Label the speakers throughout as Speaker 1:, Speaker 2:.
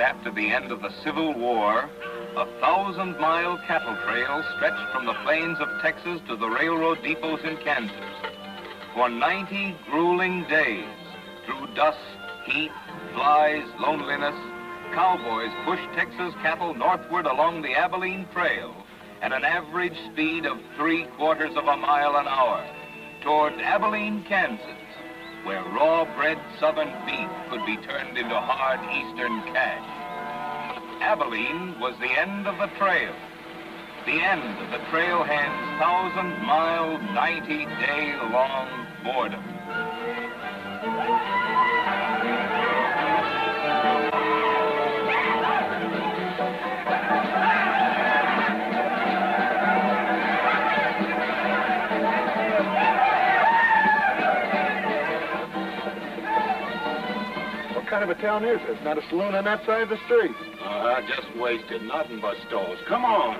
Speaker 1: after the end of the Civil War, a 1,000-mile cattle trail stretched from the plains of Texas to the railroad depots in Kansas. For 90 grueling days, through dust, heat, flies, loneliness, cowboys pushed Texas cattle northward along the Abilene Trail at an average speed of 3/4 of a mile an hour toward Abilene, Kansas, where raw-bred southern beef could be turned into hard eastern cash. Abilene was the end of the trail, the end of the trailhead's 1,000-mile, 90-day-long boredom.
Speaker 2: What kind of a town is this? Not a saloon on that side of the street.
Speaker 3: Just wasted. Nothing but stalls. Come on.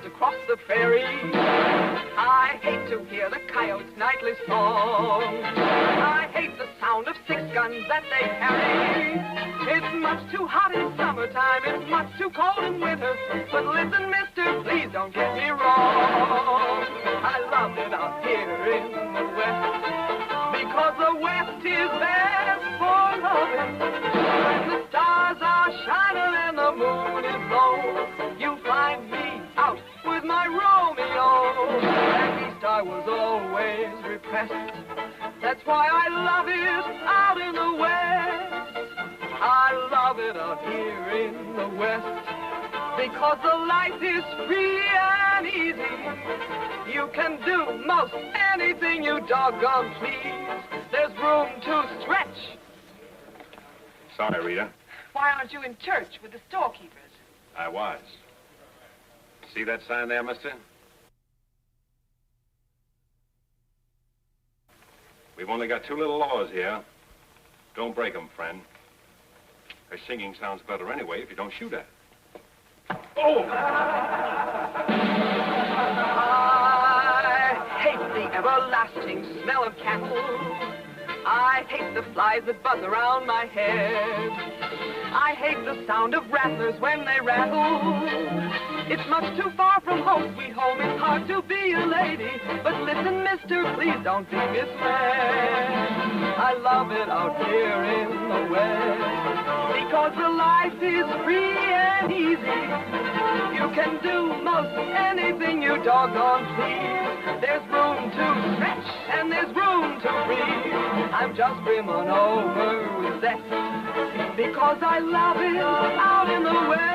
Speaker 4: Across the prairie, I hate to hear the coyotes' nightly song. I hate the sound of 6 guns that they carry. It's much too hot in summertime, it's much too cold in winter. But listen, mister, please don't get me wrong. I love it out here in the West, because the West is best for loving. When the stars are shining and the moon is low, you find me out with my Romeo. Back east I was always repressed. That's why I love it out in the West. I love it out here in the West, because the life is free and easy. You can do most anything you doggone please. There's room to stretch.
Speaker 3: Sorry, Rita.
Speaker 5: Why aren't you in church with the storekeepers?
Speaker 3: I was. See that sign there, mister? We've only got 2 little laws here. Don't break them, friend. Her singing sounds better anyway if you don't shoot at it. Oh!
Speaker 4: I hate the everlasting smell of cattle. I hate the flies that buzz around my head. I hate the sound of rattlers when they rattle. It's much too far from home, sweet home. It's hard to be a lady. But listen, mister, please don't be misled. I love it out here in the West, because the life is free and easy. You can do most anything you doggone please. There's room to stretch and there's room to breathe. I'm just brimming over with zest, because I love it out in the West.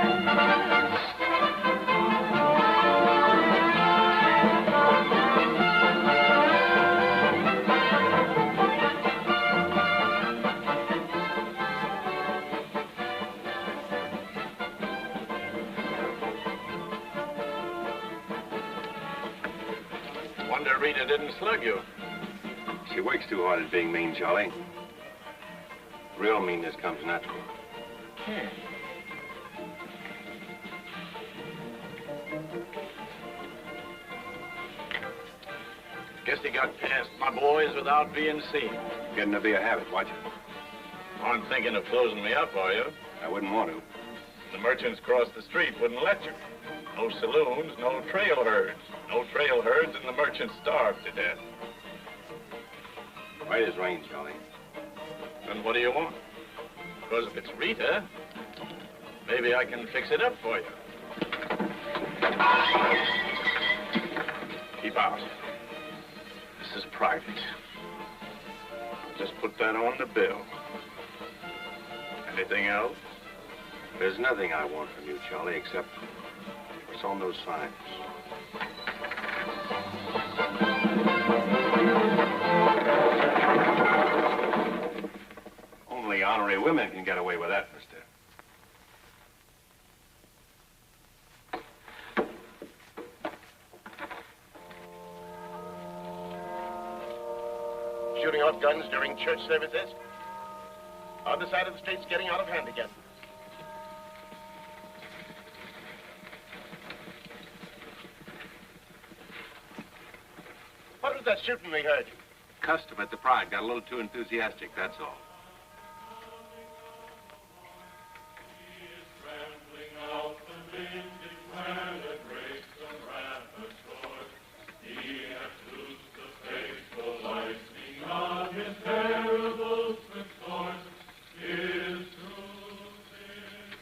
Speaker 3: Wonder Rita didn't slug you. She works too hard at being mean, Charlie. Real meanness comes natural.
Speaker 6: Guess he got past my boys without being seen.
Speaker 3: Getting to be a habit, watch it.
Speaker 6: Aren't thinking of closing me up, are you?
Speaker 3: I wouldn't want to.
Speaker 6: The merchants across the street wouldn't let you. No saloons, no trail herds. No trail herds, and the merchants starved to death.
Speaker 3: Right as rain, Charlie.
Speaker 6: Then what do you want? Because if it's Rita, maybe I can fix it up for you. Keep out. This is private. Just put that on the bill. Anything else?
Speaker 3: There's nothing I want from you, Charlie, except what's on those signs. Only honorary women can get away with that, mister.
Speaker 6: Shooting off guns during church services? Other side of the street's getting out of hand again. What was that shooting we heard?
Speaker 3: Customer at the Pride got a little too enthusiastic, that's all.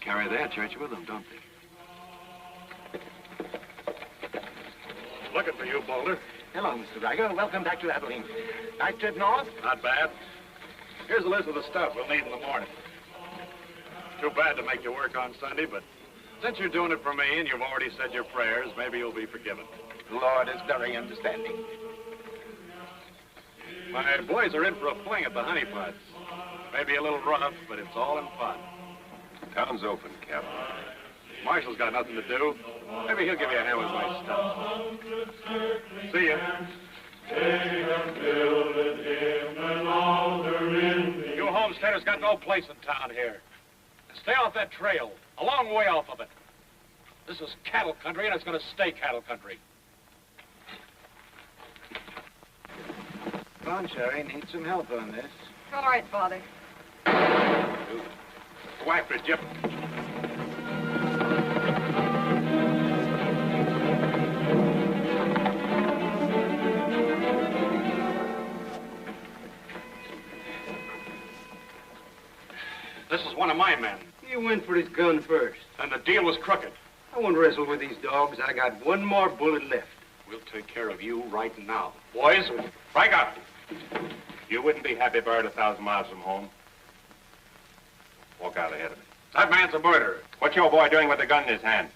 Speaker 3: Carry their church with them, don't they?
Speaker 6: Looking for you, Boulder.
Speaker 2: Hello, Mr. Riker. Welcome back to Abilene. Nice trip north?
Speaker 6: Not bad. Here's a list of the stuff we'll need in the morning. Too bad to make you work on Sunday, but since you're doing it for me and you've already said your prayers, maybe you'll be forgiven.
Speaker 2: The Lord is very understanding.
Speaker 6: My boys are in for a fling at the honey pots. Maybe a little rough, but it's all in fun.
Speaker 3: Town's open, Cap.
Speaker 6: Marshall's got nothing to do. Maybe he'll give you a hand with my stuff. See ya. You homesteaders got no place in town here. Stay off that trail, a long way off of it. This is cattle country, and it's going to stay cattle country.
Speaker 2: Concho needs some help on this.
Speaker 5: All right, Father.
Speaker 6: Go after it, Jip. This is one of my men,
Speaker 2: He went for his gun first.
Speaker 6: and the deal was crooked.
Speaker 2: I won't wrestle with these dogs. I got one more bullet left.
Speaker 6: We'll take care of you right now. Boys, break up.
Speaker 3: You wouldn't be happy buried 1,000 miles from home. Walk out ahead of me.
Speaker 6: That man's a murderer.
Speaker 3: What's your boy doing with a gun in his hand?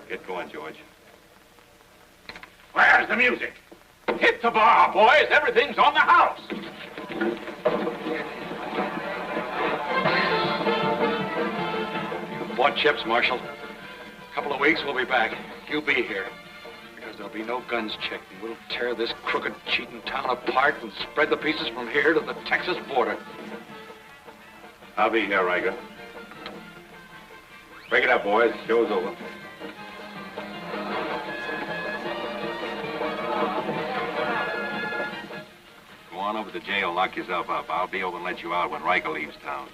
Speaker 3: Get going, George.
Speaker 6: Where's the music? Hit the bar, boys. Everything's on the house. You bought chips, Marshal. A couple of weeks, we'll be back. You'll be here. Because there'll be no guns checked, and we'll tear this crooked, cheating town apart and spread the pieces from here to the Texas border.
Speaker 3: I'll be here, Riker. Break it up, boys. Show's over. Go on over to jail, lock yourself up. I'll be over and let you out when Riker leaves town.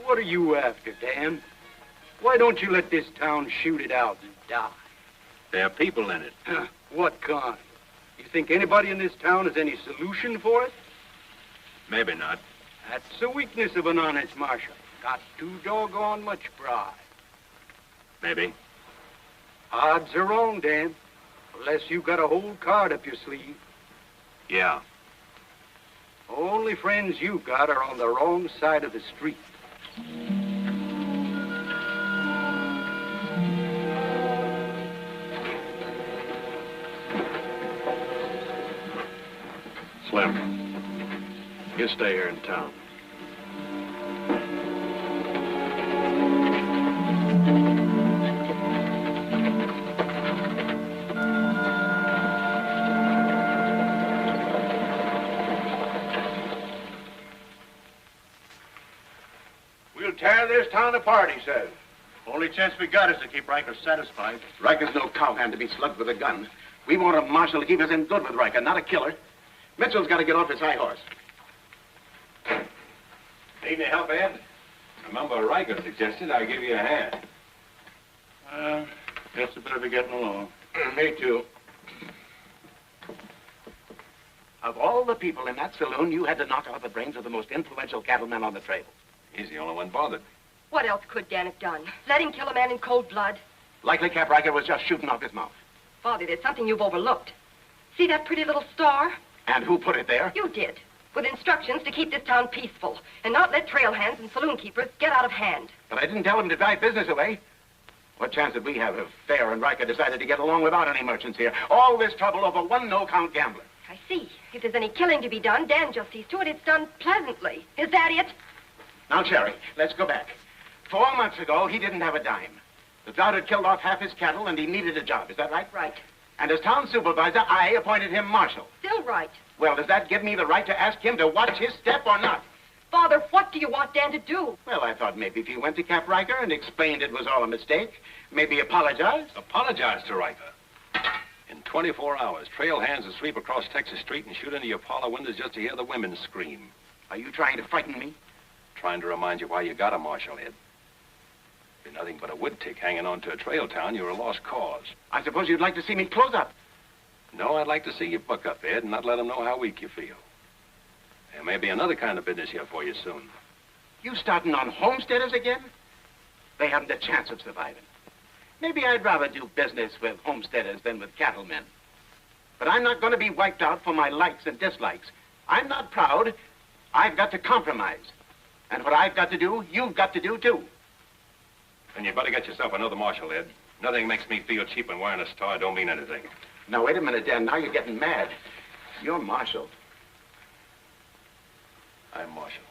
Speaker 2: What are you after, Dan? Why don't you let this town shoot it out and die?
Speaker 3: There are people in it.
Speaker 2: What kind? You think anybody in this town has any solution for it?
Speaker 3: Maybe not.
Speaker 2: That's the weakness of an honest marshal. Got too doggone much pride.
Speaker 3: Maybe.
Speaker 2: Odds are wrong, Dan. Unless you got a whole card up your sleeve.
Speaker 3: Yeah.
Speaker 2: Only friends you got are on the wrong side of the street.
Speaker 6: Slim, you stay here in town.
Speaker 2: We'll tear this town apart, he says.
Speaker 6: Only chance we got is to keep Riker satisfied.
Speaker 7: Riker's no cowhand to be slugged with a gun. We want a marshal to keep us in good with Riker, not a killer. Mitchell's got to get off his high horse.
Speaker 6: Need any help, Ed?
Speaker 3: Remember, Riker suggested I give you a hand.
Speaker 6: Guess I better be getting along.
Speaker 7: Me too. Of all the people in that saloon, you had to knock out the brains of the most influential cattleman on the trail.
Speaker 3: He's the only one bothered.
Speaker 8: What else could Dan have done? Let him kill a man in cold blood?
Speaker 7: Likely Cap Riker was just shooting off his mouth.
Speaker 8: Father, there's something you've overlooked. See that pretty little star?
Speaker 7: And who put it there?
Speaker 8: You did. With instructions to keep this town peaceful and not let trail hands and saloon keepers get out of hand.
Speaker 7: But I didn't tell him to drive business away. What chance did we have if Fair and Riker decided to get along without any merchants here? All this trouble over one no-count gambler.
Speaker 8: I see. If there's any killing to be done, Dan just sees to it it's done pleasantly. Is that it?
Speaker 7: Now, Cherry, let's go back. 4 months ago, he didn't have a dime. The drought had killed off half his cattle, and he needed a job. Is that right?
Speaker 8: Right.
Speaker 7: And as town supervisor, I appointed him marshal.
Speaker 8: Still right.
Speaker 7: Well, does that give me the right to ask him to watch his step or not?
Speaker 8: Father, what do you want Dan to do?
Speaker 7: Well, I thought maybe if he went to Cap Riker and explained it was all a mistake, maybe apologize.
Speaker 3: Apologize to Riker. In 24 hours, trail hands will sweep across Texas Street and shoot into your parlor windows just to hear the women scream.
Speaker 7: Are you trying to frighten me?
Speaker 3: Trying to remind you why you got a marshal, Ed. If you're nothing but a wood tick hanging on to a trail town, you're a lost cause.
Speaker 7: I suppose you'd like to see me close up.
Speaker 3: No, I'd like to see you buck up, Ed, and not let them know how weak you feel. There may be another kind of business here for you soon.
Speaker 7: You starting on homesteaders again? They haven't a chance of surviving. Maybe I'd rather do business with homesteaders than with cattlemen. But I'm not going to be wiped out for my likes and dislikes. I'm not proud. I've got to compromise. And what I've got to do, you've got to do, too.
Speaker 3: Then you better get yourself another marshal, Ed. Nothing makes me feel cheap when wearing a star don't mean anything.
Speaker 7: Now, wait a minute, Dan. Now you're getting mad. You're marshal.
Speaker 3: I'm marshal.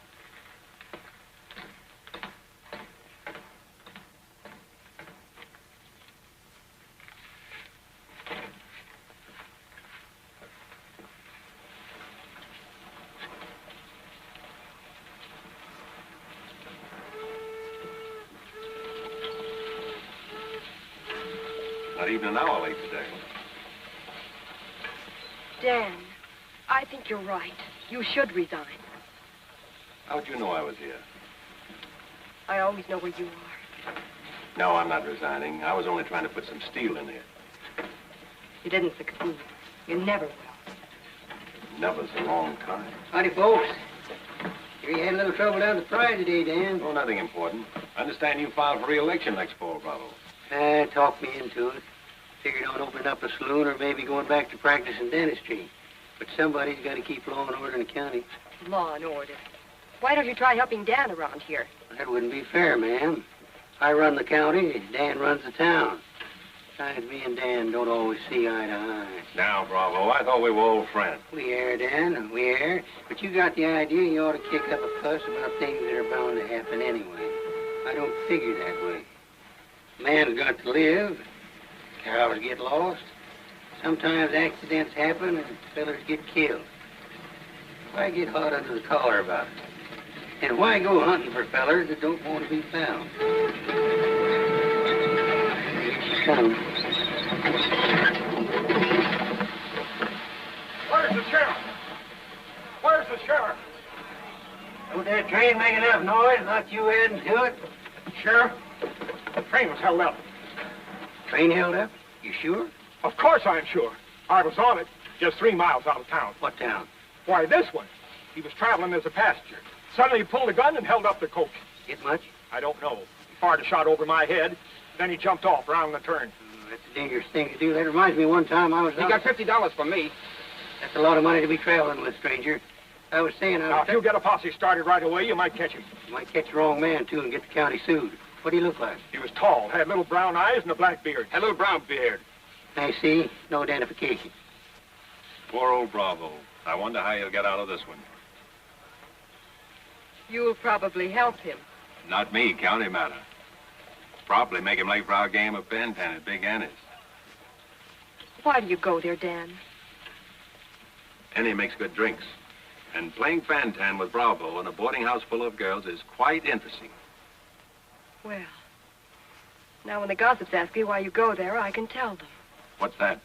Speaker 3: Not even an hour late today.
Speaker 8: Dan, I think you're right. You should resign.
Speaker 3: How'd you know I was here?
Speaker 8: I always know where you are.
Speaker 3: No, I'm not resigning. I was only trying to put some steel in here.
Speaker 8: You didn't succeed. You never will.
Speaker 3: Never's a long time.
Speaker 9: Howdy, folks. Here you had a little trouble down at the prize today, Dan.
Speaker 3: Oh, nothing important. I understand you filed for re-election next fall, Bravo.
Speaker 9: Talked me into it. Figured on opening up a saloon or maybe going back to practice in dentistry. But somebody's got to keep law and order in the county.
Speaker 8: Law and order. Why don't you try helping Dan around here?
Speaker 9: That wouldn't be fair, ma'am. I run the county, Dan runs the town. Besides, me and Dan don't always see eye to eye.
Speaker 3: Now, Bravo, I thought we were old friends.
Speaker 9: We are, Dan, we are. But you got the idea you ought to kick up a fuss about things that are bound to happen anyway. I don't figure that way. Man's got to live. Cows get lost. Sometimes accidents happen and fellas get killed. Why get hot under the collar about it? And why go hunting for fellers that don't want to be found? She's coming.
Speaker 2: Where's the sheriff? Where's the sheriff?
Speaker 9: Don't that train make enough noise, not you adding to it?
Speaker 2: Sheriff, the train was held up.
Speaker 9: Train held up? You sure?
Speaker 2: Of course I'm sure. I was on it, just 3 miles out of town.
Speaker 9: What town?
Speaker 2: Why, this one. He was traveling as a passenger. Suddenly he pulled a gun and held up the coach.
Speaker 9: Get much?
Speaker 2: I don't know. He fired a shot over my head. Then he jumped off around the turn.
Speaker 9: That's a dangerous thing to do. That reminds me one time I was
Speaker 2: He got $50 from me.
Speaker 9: That's a lot of money to be traveling with, stranger. I was saying
Speaker 2: Now, if you get a posse started right away, you might catch him.
Speaker 9: You might catch the wrong man, too, and get the county sued. What do he look like?
Speaker 2: He was tall, had little brown eyes and a black beard. Had a little brown beard.
Speaker 9: I see. No identification.
Speaker 3: Poor old Bravo. I wonder how he'll get out of this one.
Speaker 8: You'll probably help him.
Speaker 3: Not me, county matter. Probably make him late for our game of Bantan at Big Annie's.
Speaker 8: Why do you go there, Dan?
Speaker 3: Annie makes good drinks. And playing Bantan with Bravo in a boarding house full of girls is quite interesting.
Speaker 8: Well, now when the gossips ask me why you go there, I can tell them.
Speaker 3: What's that?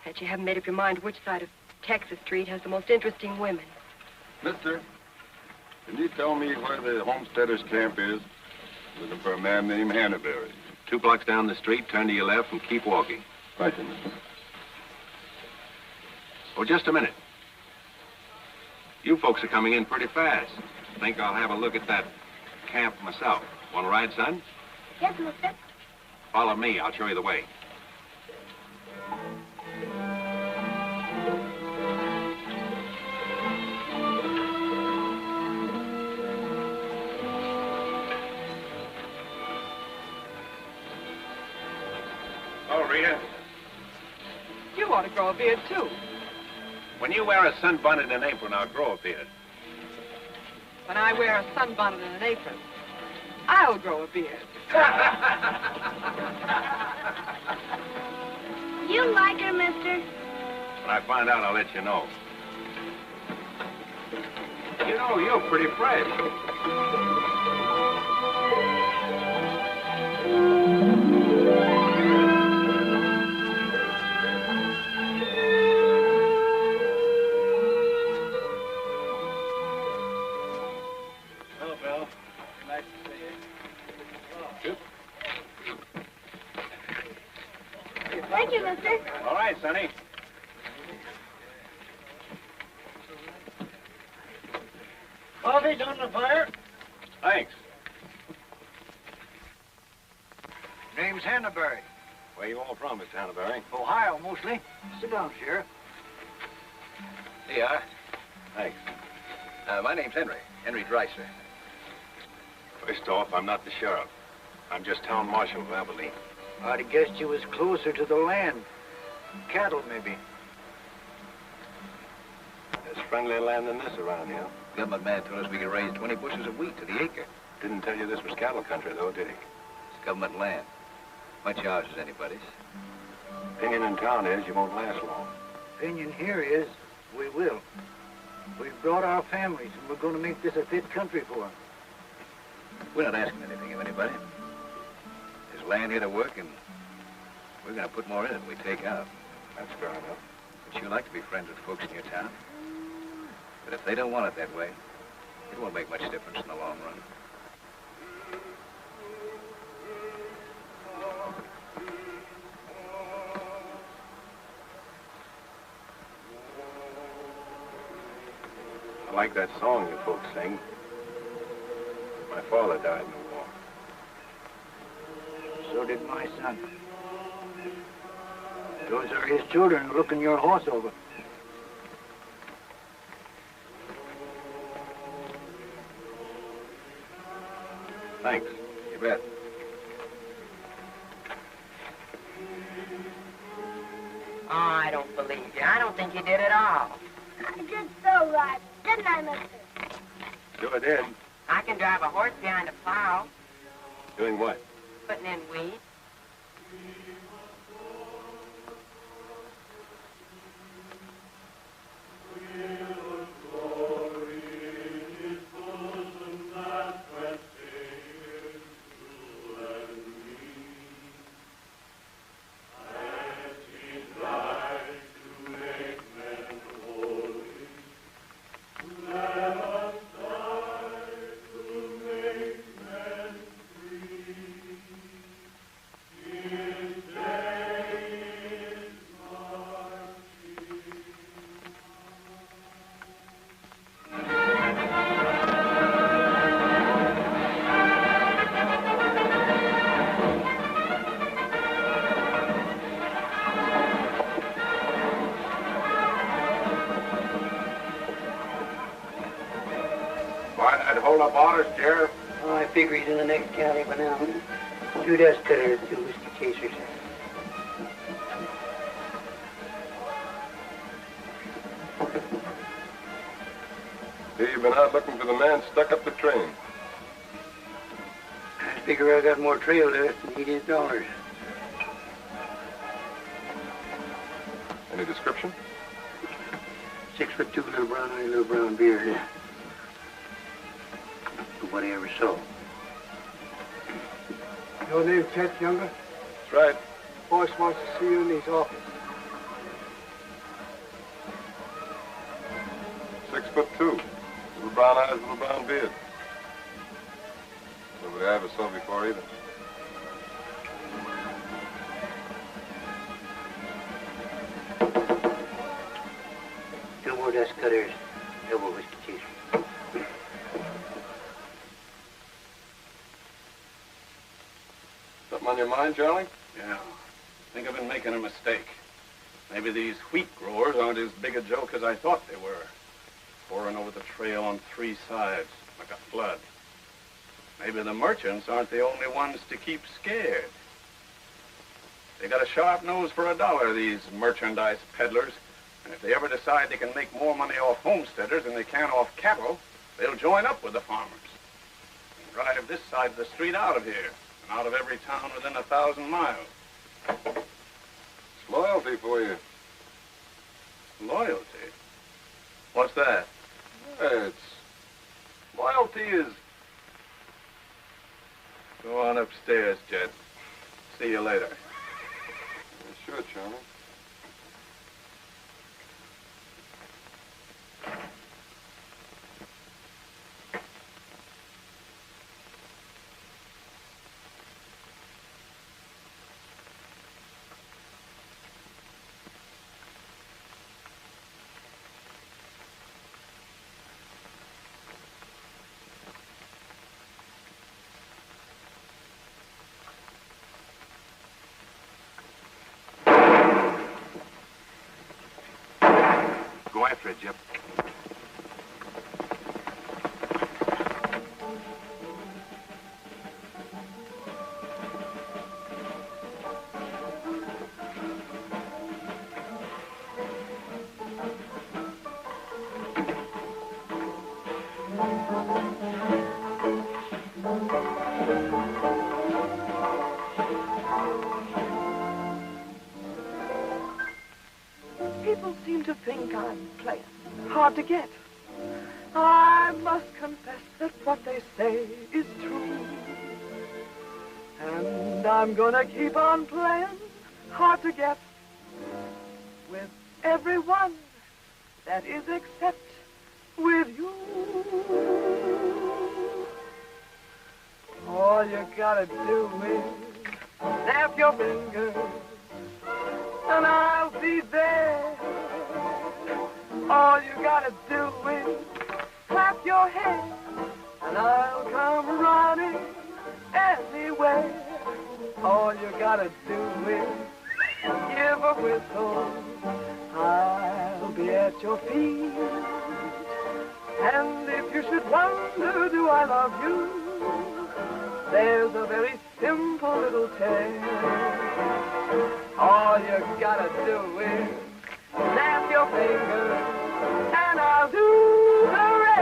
Speaker 8: That you haven't made up your mind which side of Texas Street has the most interesting women.
Speaker 3: Mister, Can you tell me where the homesteaders' camp is? Looking for a man named Hannaberry.
Speaker 10: 2 blocks down the street, turn to your left and keep walking.
Speaker 3: Thank you, mister.
Speaker 10: Oh, just a minute. You folks are coming in pretty fast. Think I'll have a look at that camp myself. Want to ride, son?
Speaker 11: Yes, mister.
Speaker 10: Follow me. I'll show you the way.
Speaker 3: Oh, Rita.
Speaker 5: You ought to grow a beard, too.
Speaker 10: When you wear a sunbonnet and an apron, I'll grow a beard.
Speaker 5: When I wear a sunbonnet and an apron, I'll grow a beard.
Speaker 11: You like her, mister?
Speaker 10: When I find out, I'll let you know. You know, you're pretty fresh.
Speaker 6: Hello, Bill. Nice to see you.
Speaker 11: Thank you, mister.
Speaker 10: All right, Sonny.
Speaker 6: Coffee's on the fire.
Speaker 10: Thanks.
Speaker 6: Name's Hannaberry.
Speaker 10: Where you all from, Mr. Hannaberry?
Speaker 6: Ohio, mostly. Sit down, Sheriff.
Speaker 10: Here you are. Thanks. My name's Henry Dreiser. First off, I'm not the sheriff. I'm just town marshal of Abilene.
Speaker 6: I'd have guessed you was closer to the land. Cattle, maybe.
Speaker 10: There's friendlier land than this around here.
Speaker 12: Government man told us we could raise 20 bushels of wheat to the acre.
Speaker 10: Didn't tell you this was cattle country, though, did he?
Speaker 12: It's government land. Much ours is anybody's.
Speaker 10: Opinion in town is you won't last long.
Speaker 6: Opinion here is we will. We've brought our families, and we're going to make this a fit country for them.
Speaker 12: We're not asking anything of anybody. There's land here to work, and we're going to put more in it than we take out.
Speaker 10: That's fair enough.
Speaker 12: But you like to be friends with folks in your town. But if they don't want it that way, it won't make much difference in the long run.
Speaker 10: I like that song you folks sing. My father died in the war.
Speaker 6: So did my son. Those are his children looking your horse over.
Speaker 10: Thanks.
Speaker 12: You bet.
Speaker 13: Oh, I don't believe you. I don't think you did at all.
Speaker 11: I did so right, didn't I, mister?
Speaker 10: Sure did.
Speaker 13: I can drive a horse behind a plow,
Speaker 10: Doing what?
Speaker 13: putting in weeds.
Speaker 3: Hold up orders, Sheriff.
Speaker 9: Oh, I figure he's in the next county by now. 2 dust cutters, 2 whiskey chasers.
Speaker 3: See, you've been out looking for the man stuck up the train.
Speaker 9: I figure I got more trail left than he did dollars.
Speaker 3: Any description?
Speaker 9: 6'2", little brown eye, little brown beard. Nobody ever saw.
Speaker 2: Your name's Chet Younger?
Speaker 3: That's right.
Speaker 2: Boss wants to see you in his office.
Speaker 3: 6'2". Little brown eyes, little brown beard. Nobody I ever saw before either.
Speaker 9: Two more dust cutters, double whiskey chaser.
Speaker 3: Something on your mind, Charlie?
Speaker 6: Yeah. I think I've been making a mistake. Maybe these wheat growers aren't as big a joke as I thought they were. Pouring over the trail on three sides, like a flood. Maybe the merchants aren't the only ones to keep scared. They got a sharp nose for $1, these merchandise peddlers. And if they ever decide they can make more money off homesteaders than they can off cattle, they'll join up with the farmers. And drive this side of the street out of here, and out of every town within 1,000 miles.
Speaker 3: It's loyalty for you.
Speaker 6: Loyalty? What's that?
Speaker 3: It's... Loyalty is...
Speaker 6: Go on upstairs, Jed. See you later.
Speaker 3: Yeah, sure, Charlie.
Speaker 10: Go after it, Jip.
Speaker 4: People seem to think I'm playing hard to get. I must confess that what they say is true. And I'm gonna keep on playing hard to get with everyone, that is except with you. All you gotta do is snap your fingers and I'll be there. All you gotta do is clap your hands and I'll come running anywhere. All you gotta do is give a whistle. I'll be at your feet. And if you should wonder, do I love you? There's a very simple little tale. All you gotta do is snap your fingers and I'll do the rest.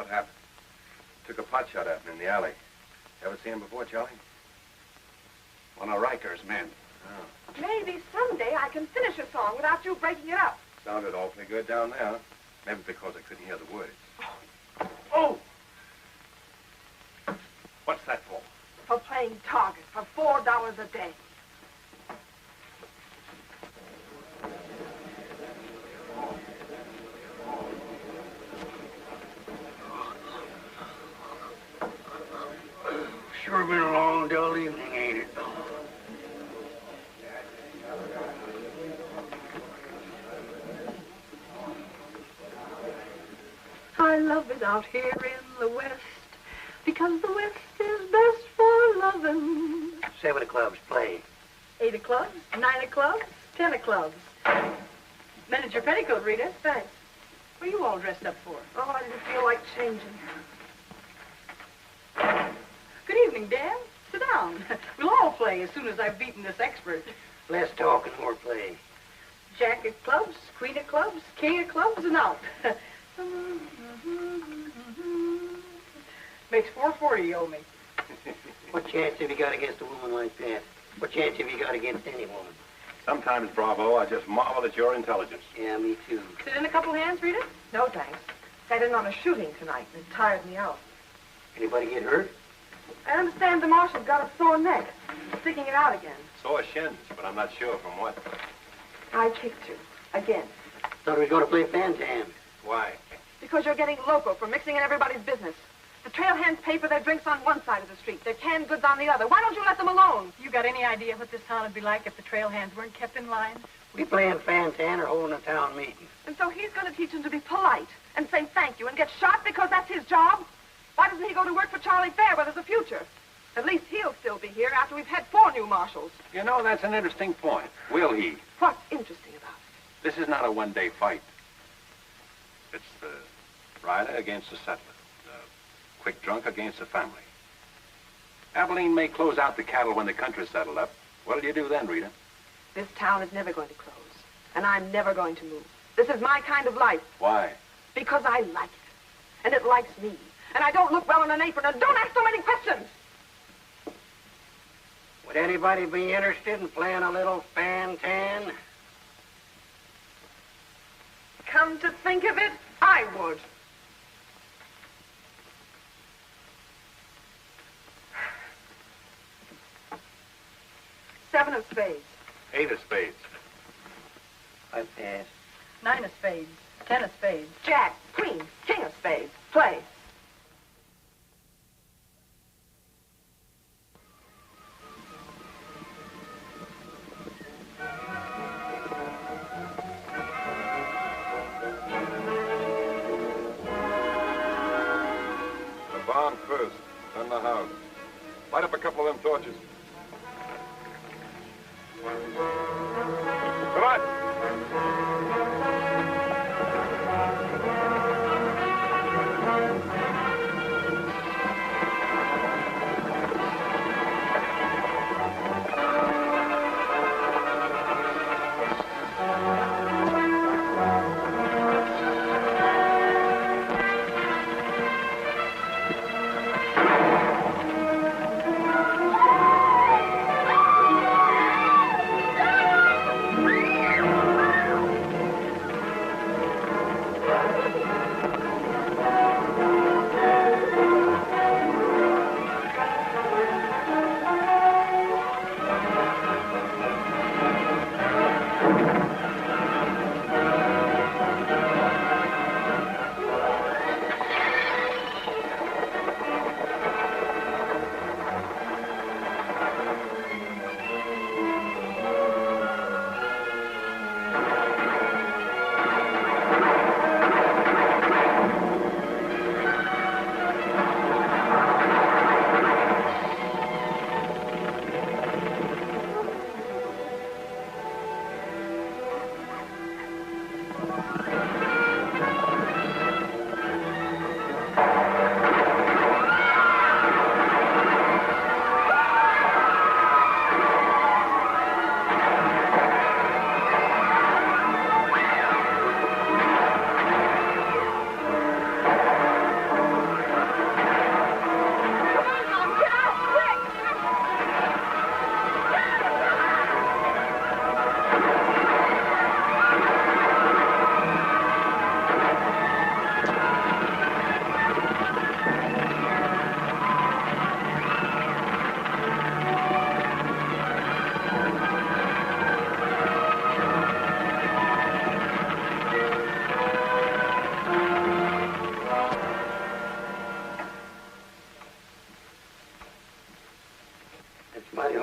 Speaker 3: happened? Took a pot shot at him in the alley. Ever seen him before, Charlie?
Speaker 7: One of Riker's men.
Speaker 3: Oh.
Speaker 5: Maybe someday I can finish a song without you breaking it up.
Speaker 3: Sounded awfully good down there. Maybe because I couldn't hear the words.
Speaker 7: Oh! What's that for?
Speaker 5: For playing target for $4 a day.
Speaker 9: Sure been a long, dull evening, ain't it?
Speaker 5: I love it out here in the West, because the West is best for loving.
Speaker 9: 7 clubs play.
Speaker 5: 8 of clubs, 9 of clubs, 10 of clubs. Mended your petticoat, Rita. Thanks. What are you all dressed up for? Oh, I didn't feel like changing. Good evening, Dan. Sit down. We'll all play as soon as I've beaten this expert.
Speaker 9: Less talk and more play.
Speaker 5: Jack of clubs, queen of clubs, king of clubs, and out. Makes $4.40 you owe me.
Speaker 9: What chance have you got against a woman like that? What chance have you got against any woman?
Speaker 3: Sometimes, Bravo, I just marvel at your intelligence.
Speaker 9: Yeah, me too.
Speaker 5: Sit in a couple hands, Rita? No, thanks. Got in on a shooting tonight, and it tired me out.
Speaker 9: Anybody get hurt?
Speaker 5: I understand the marshal's got a sore neck. Sticking it out again.
Speaker 3: Sore shins, but I'm not sure from what.
Speaker 5: I kicked you. Again.
Speaker 9: Thought we were going to play Fan-Tan.
Speaker 3: Why?
Speaker 5: Because you're getting loco for mixing in everybody's business. The trail hands pay for their drinks on one side of the street, their canned goods on the other. Why don't you let them alone? You got any idea what this town would be like if the trail hands weren't kept in line?
Speaker 9: We playing Fan-Tan or holding a town meeting.
Speaker 5: And so he's going to teach them to be polite and say thank you and get shot because that's his job? Why doesn't he go to work for Charlie Fair where there's a future? At least he'll still be here after we've had 4 new marshals.
Speaker 3: You know, that's an interesting point. Will he?
Speaker 5: What's interesting about it?
Speaker 3: This is not a one-day fight. It's the rider against the settler. The quick drunk against the family. Abilene may close out the cattle when the country's settled up. What'll you do then, Rita?
Speaker 5: This town is never going to close. And I'm never going to move. This is my kind of life.
Speaker 3: Why?
Speaker 5: Because I like it. And it likes me. And I don't look well in an apron. And don't ask so many questions.
Speaker 9: Would anybody be interested in playing a little Fan-Tan?
Speaker 5: Come to think of it, I would. Seven of spades.
Speaker 3: 8 of spades.
Speaker 9: I pass.
Speaker 5: 9 of spades. 10 of spades. Jack, queen, king of spades. Play.
Speaker 3: The barn first, then the house. Light up a couple of them torches. Come on.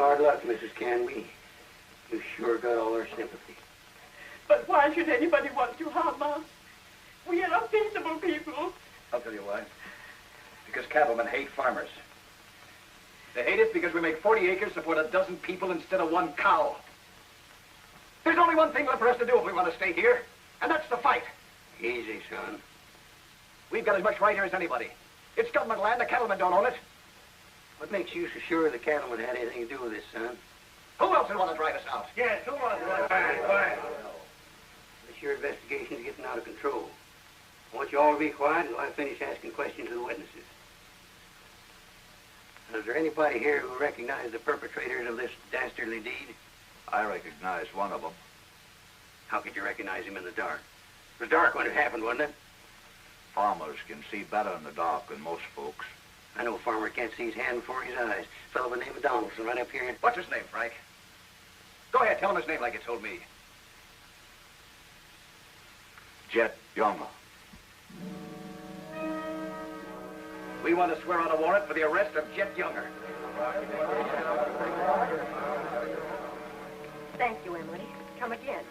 Speaker 9: hard luck, Mrs. Canby. You sure got all our sympathy.
Speaker 14: But why should anybody want to harm us? We are a peaceable people.
Speaker 12: I'll tell you why. Because cattlemen hate farmers. They hate us because we make 40 acres support a dozen people instead of one cow. There's only one thing left for us to do if we want to stay here, and that's to fight.
Speaker 9: Easy, son.
Speaker 12: We've got as much right here as anybody. It's government land. The cattlemen don't own it.
Speaker 9: What makes you so sure the cattlemen had anything to do with this, son?
Speaker 12: Who else would want to drive us out?
Speaker 9: Yes, who wants to drive us out? This your investigation's getting out of control. I want you all to be quiet until I finish asking questions of the witnesses. Now, is there anybody here who recognizes the perpetrators of this dastardly deed?
Speaker 12: I recognize one of them.
Speaker 9: How could you recognize him in the dark? It was dark when it happened, wasn't it?
Speaker 12: Farmers can see better in the dark than most folks.
Speaker 9: I know a farmer can't see his hand before his eyes. A fellow by the name of Donaldson right up here.
Speaker 12: What's his name, Frank? Go ahead, tell him his name like you told me. Jet Younger. We want to swear out a warrant for the arrest of Jet Younger.
Speaker 8: Thank you, Emily. Come again.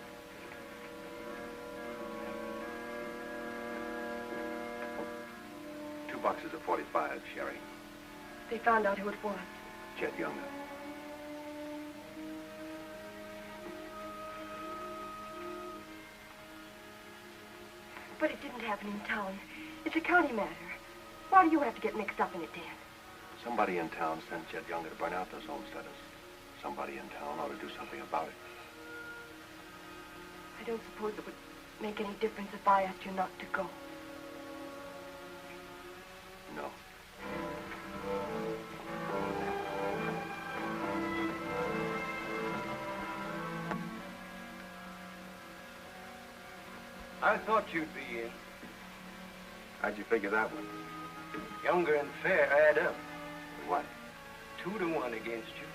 Speaker 3: Two boxes of 45, Sherry.
Speaker 8: They found out who it was.
Speaker 3: Jet Younger.
Speaker 8: But it didn't happen in town. It's a county matter. Why do you have to get mixed up in it, Dan?
Speaker 3: Somebody in town sent Jet Younger to burn out those homesteaders. Somebody in town ought to do something about it.
Speaker 8: I don't suppose it would make any difference if I asked you not to go.
Speaker 3: No.
Speaker 2: I thought you'd be in.
Speaker 3: How'd you figure that one?
Speaker 2: Younger and Fair add up.
Speaker 3: What?
Speaker 2: 2 to 1 against you.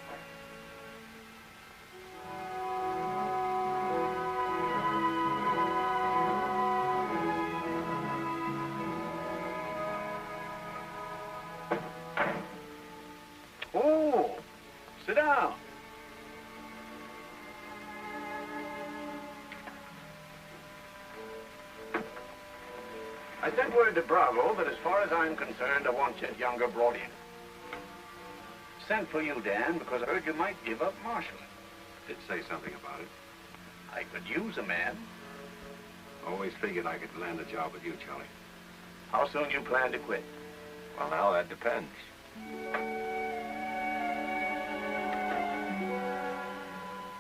Speaker 6: Oh, sit down. I sent word to Bravo that as far as I'm concerned, I want Jet Younger brought in. Sent for you, Dan, because I heard you might give up marshalling.
Speaker 3: Did say something about it.
Speaker 6: I could use a man.
Speaker 3: Always figured I could land a job with you, Charlie.
Speaker 6: How soon you plan to quit?
Speaker 3: Well, now, that depends.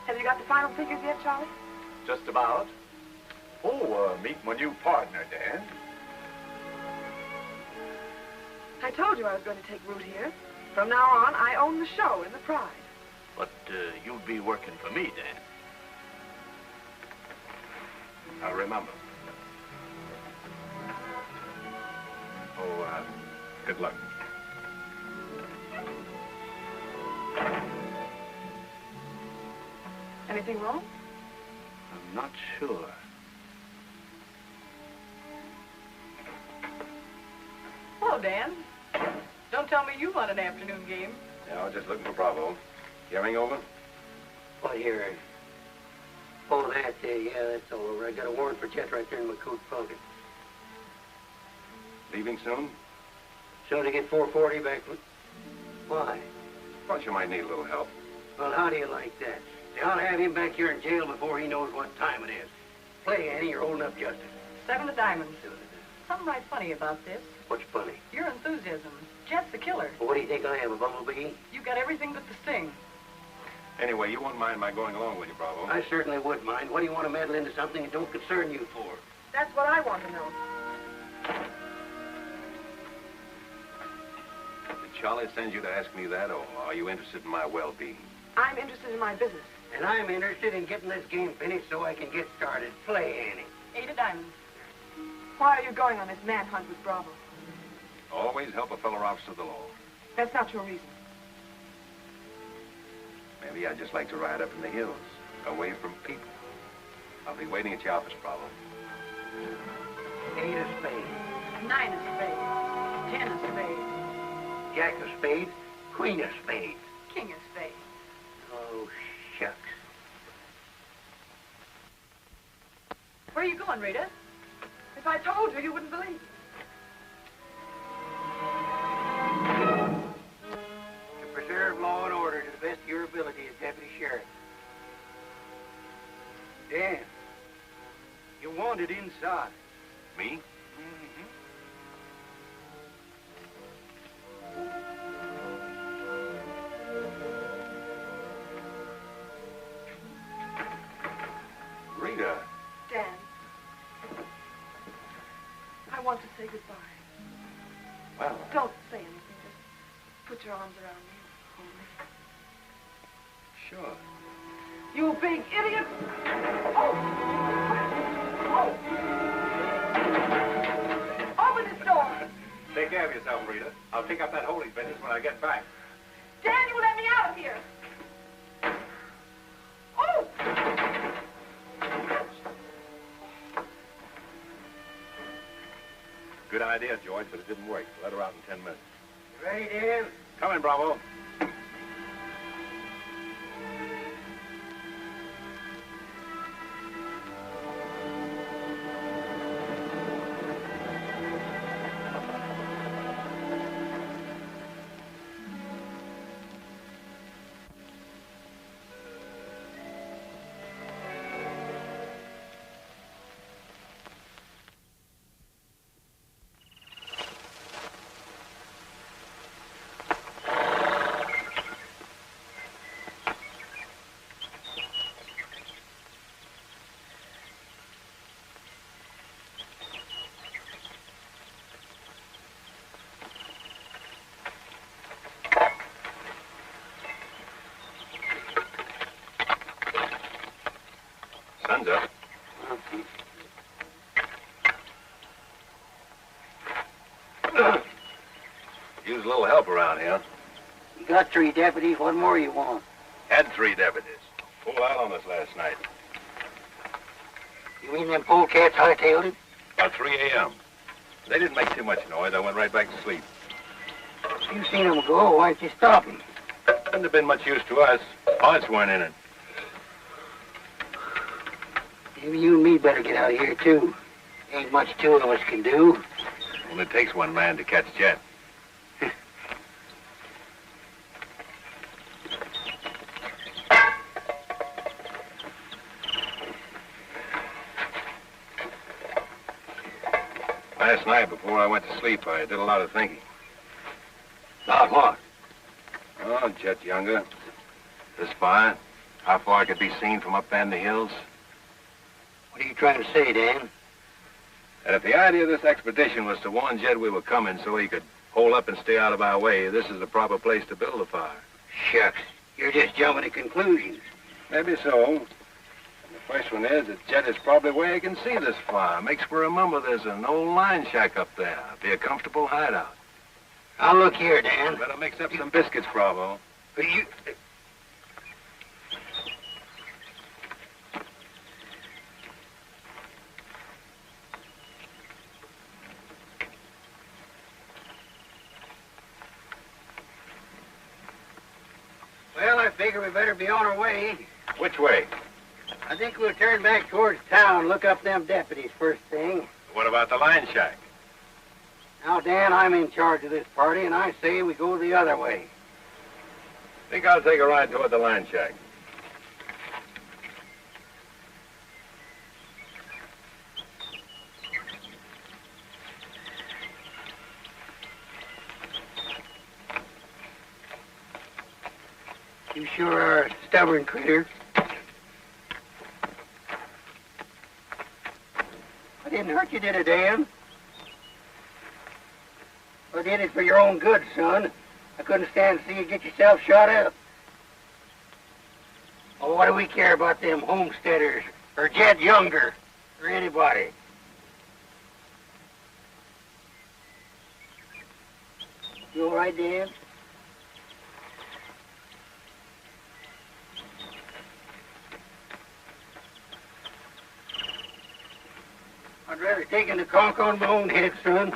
Speaker 5: Have you got the final figures yet, Charlie?
Speaker 6: Just about. Oh, meet my new partner, Dan.
Speaker 5: I told you I was going to take root here. From now on, I own the show and the pride.
Speaker 6: But you'll be working for me, Dan.
Speaker 3: I'll remember. Oh, good luck.
Speaker 5: Anything wrong?
Speaker 6: I'm not sure.
Speaker 5: Hello, Dan. Don't tell me you won an afternoon game.
Speaker 3: Yeah, I was just looking for Bravo. Hearing over?
Speaker 9: What hearing? Oh, that, yeah, that's all over. I got a warrant for Jet right there in my coat pocket.
Speaker 3: Leaving soon?
Speaker 9: Soon to get 440 back. Why?
Speaker 3: Thought you might need a little help.
Speaker 9: Well, how do you like that? They ought to have him back here in jail before he knows what time it is. Play, Annie, you're holding up justice.
Speaker 5: 7 of diamonds. Something right funny about this.
Speaker 9: What's funny?
Speaker 5: Your enthusiasm. Jet's the killer.
Speaker 9: Well, what do you think I am, a bumblebee?
Speaker 5: You got everything but the sting.
Speaker 3: Anyway, you won't mind my going along with you, Bravo.
Speaker 9: I certainly would mind. What do you want to meddle into something that don't concern you for?
Speaker 5: That's what I want to know.
Speaker 3: Did Charlie send you to ask me that, or are you interested in my well-being?
Speaker 5: I'm interested in my business.
Speaker 9: And I'm interested in getting this game finished so I can get started. Play, Annie.
Speaker 5: 8 of diamonds. Why are you going on this manhunt with Bravo?
Speaker 3: Always help a fellow officer of the law.
Speaker 5: That's not your reason.
Speaker 3: Maybe I'd just like to ride up in the hills, away from people. I'll be waiting at your office, Bravo.
Speaker 9: 8 of spades.
Speaker 5: 9 of spades. 10 of spades.
Speaker 9: Jack of spades. Queen of spades.
Speaker 5: King of spades. Where are you going, Rita? If I told you, you wouldn't believe it.
Speaker 9: To preserve law and order to the best of your ability as deputy sheriff.
Speaker 2: Dan, you wanted inside.
Speaker 3: Me? Rita.
Speaker 5: Dan, I want to say goodbye.
Speaker 3: Well.
Speaker 5: Don't say anything. Just put your arms around me and hold me.
Speaker 3: Sure.
Speaker 5: You big idiot! Oh! Oh! Open this door!
Speaker 3: Take care of yourself, Rita. I'll pick up that holding business when I get back.
Speaker 5: Dan, you let me out of here! Oh!
Speaker 3: Good idea, George, but it didn't work. Let her out in 10 minutes.
Speaker 9: You ready, Dan?
Speaker 3: Come in, Bravo. Sun's up. Use a little help around here.
Speaker 9: You got 3 deputies. What more you want?
Speaker 3: Had 3 deputies. Pulled out on us last night.
Speaker 9: You mean them polecats hightailed it?
Speaker 3: About 3 a.m. They didn't make too much noise. I went right back to sleep.
Speaker 9: You seen them go. Why'd you stop them?
Speaker 3: Wouldn't have been much use to us. Hearts weren't in it.
Speaker 9: Maybe you and me better get out of here, too. Ain't much 2 of us can do.
Speaker 3: Only takes 1 man to catch Jet. Last night, before I went to sleep, I did a lot of thinking.
Speaker 9: About what?
Speaker 3: Oh, Jet Younger. This fire. How far it could be seen from up there in the hills.
Speaker 9: What are you trying to say, Dan?
Speaker 3: And if the idea of this expedition was to warn Jed we were coming so he could hole up and stay out of our way, this is the proper place to build a fire.
Speaker 9: Shucks. You're just jumping to conclusions.
Speaker 3: Maybe so. And the first one is that Jed is probably where he can see this fire. Makes for remember there's an old line shack up there. Be a comfortable hideout.
Speaker 9: Now, look here, Dan.
Speaker 3: Better mix up some biscuits, Bravo.
Speaker 9: But you... Well, I figure we better be on our way.
Speaker 3: Which way?
Speaker 9: I think we'll turn back towards town, look up them deputies first thing.
Speaker 3: What about the line shack?
Speaker 9: Now, Dan, I'm in charge of this party, and I say we go the other way.
Speaker 3: Think I'll take a ride toward the line shack.
Speaker 9: You sure are a stubborn critter. I didn't hurt you, did I, Dan? I did it for your own good, son. I couldn't stand to see you get yourself shot up. Oh, what do we care about them homesteaders, or Jed Younger, or anybody? You all right, Dan? I'd rather take the conk on my own head, son.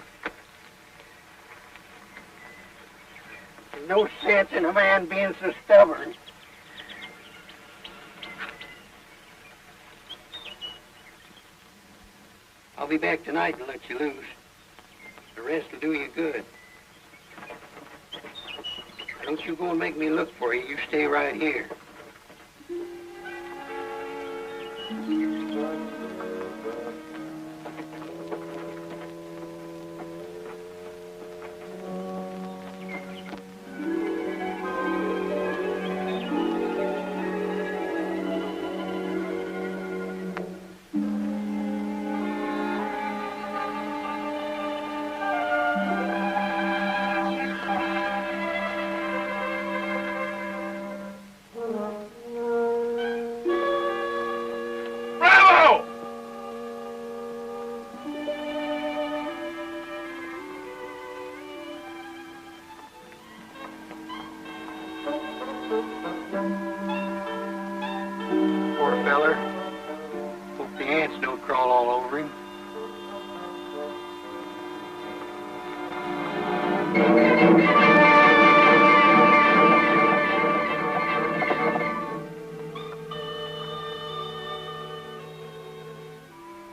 Speaker 9: There's no sense in a man being so stubborn. I'll be back tonight and let you loose. The rest will do you good. Don't you go and make me look for you. You stay right here.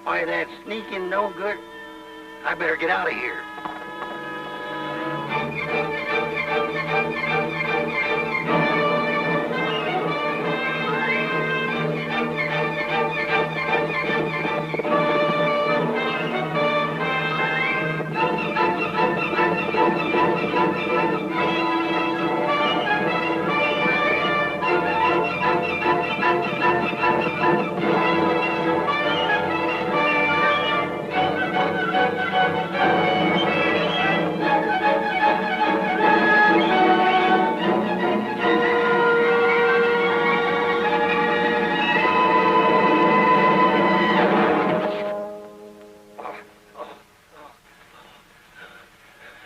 Speaker 9: Why, that's sneaking no good. I better get out of here.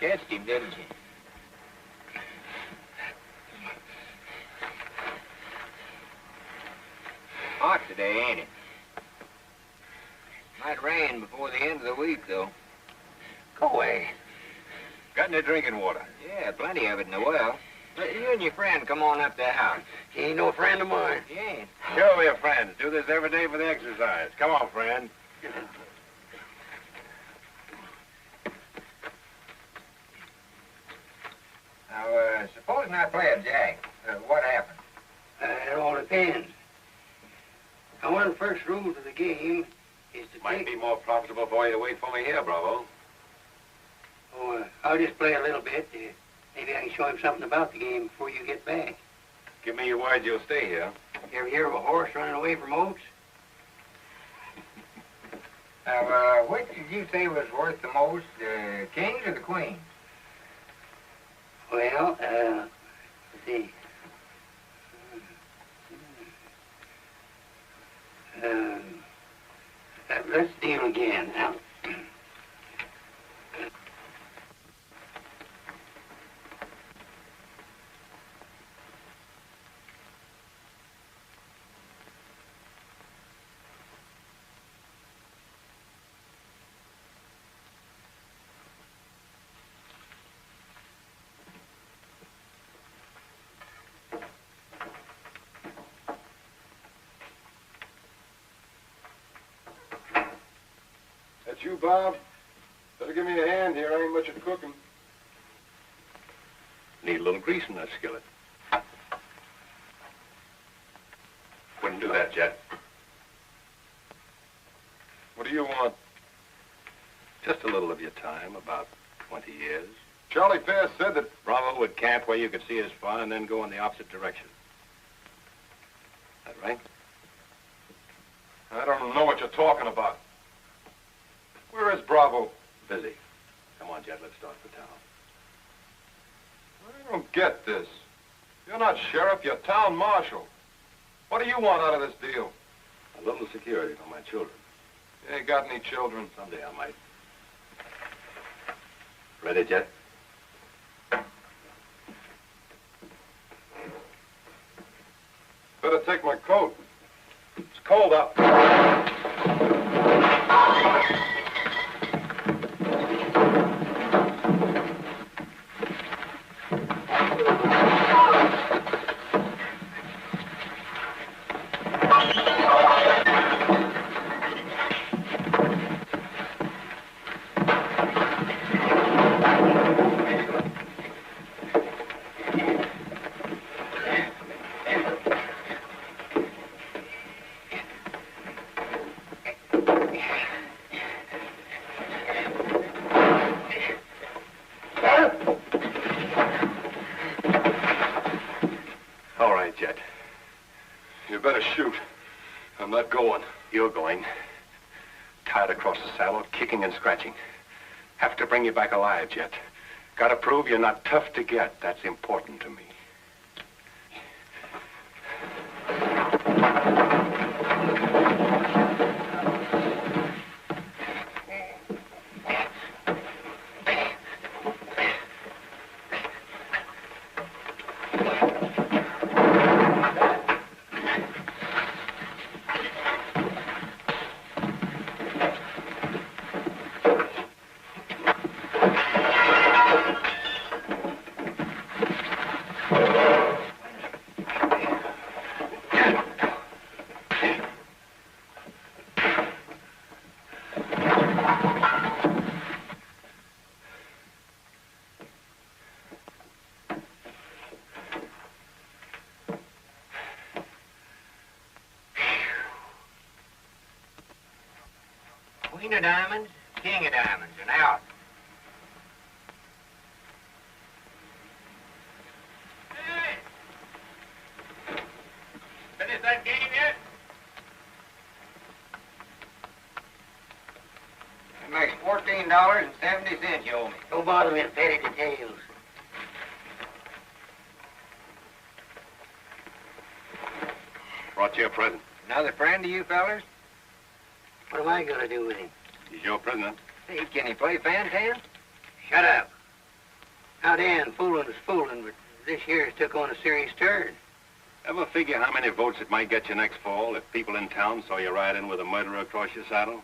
Speaker 15: Catched him, didn't you? Hot today, ain't it? Might rain before the end of the week, though.
Speaker 9: Go away.
Speaker 10: Got any drinking water?
Speaker 15: Yeah, plenty of it in the well. You and your friend come on up to the house.
Speaker 9: He ain't no friend of mine.
Speaker 15: He ain't.
Speaker 10: Sure we're friends. Do this every day for the exercise. Come on, friend.
Speaker 15: Now, supposing I play a jack, what happens?
Speaker 9: It all depends. Now, one of the first rules of the game is to
Speaker 10: Might be more profitable for you to wait for me here, Bravo.
Speaker 9: Oh, I'll just play a little bit. Maybe I can show him something about the game before you get back.
Speaker 10: Give me your word you'll stay here.
Speaker 9: You ever hear of a horse running away from oats?
Speaker 15: Now, which did you say was worth the most, the kings or the queens?
Speaker 9: Well, let's see. Let's deal again. Now,
Speaker 10: That's you, Bob. Better give me a hand here. I ain't much at cooking. Need a little grease in that skillet. Wouldn't do that, Jet. What do you want? Just a little of your time, about 20 years. Charlie Fair said that Bravo would camp where you could see his fun and then go in the opposite direction. That right? I don't know what you're talking about. Where is Bravo? Busy. Come on, Jet, let's start for town. I don't get this. You're not sheriff, you're town marshal. What do you want out of this deal? A little security for my children. You ain't got any children. Someday I might. Ready, Jet? Better take my coat. It's cold out. You better shoot. I'm not going.
Speaker 3: You're going. Tied across the saddle, kicking and scratching. Have to bring you back alive, Jet. Gotta prove you're not tough to get. That's important to me.
Speaker 9: Queen of diamonds, king of diamonds, and out. Hey! Finish that game yet? That makes $14.70 you owe me. Don't bother me with petty details.
Speaker 3: Brought you a present.
Speaker 9: Another friend of you fellers? What am I going to do with him?
Speaker 3: He's your prisoner.
Speaker 9: Hey, can he play fan-tan? Shut up. Now, Dan, fooling is fooling, but this year's took on a serious turn.
Speaker 3: Ever figure how many votes it might get you next fall if people in town saw you ride in with a murderer across your saddle?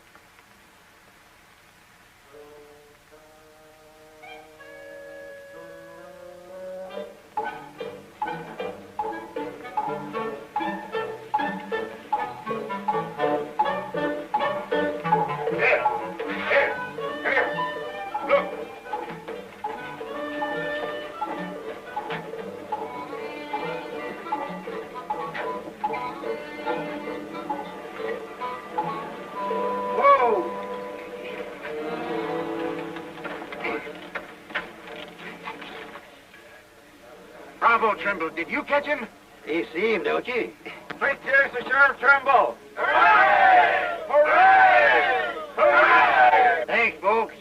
Speaker 7: Bravo, Trimble. Did you catch him?
Speaker 9: You see him, don't you?
Speaker 7: Quick, here's the Sheriff Trimble.
Speaker 9: Hooray! Hooray! Hooray! Thanks, folks.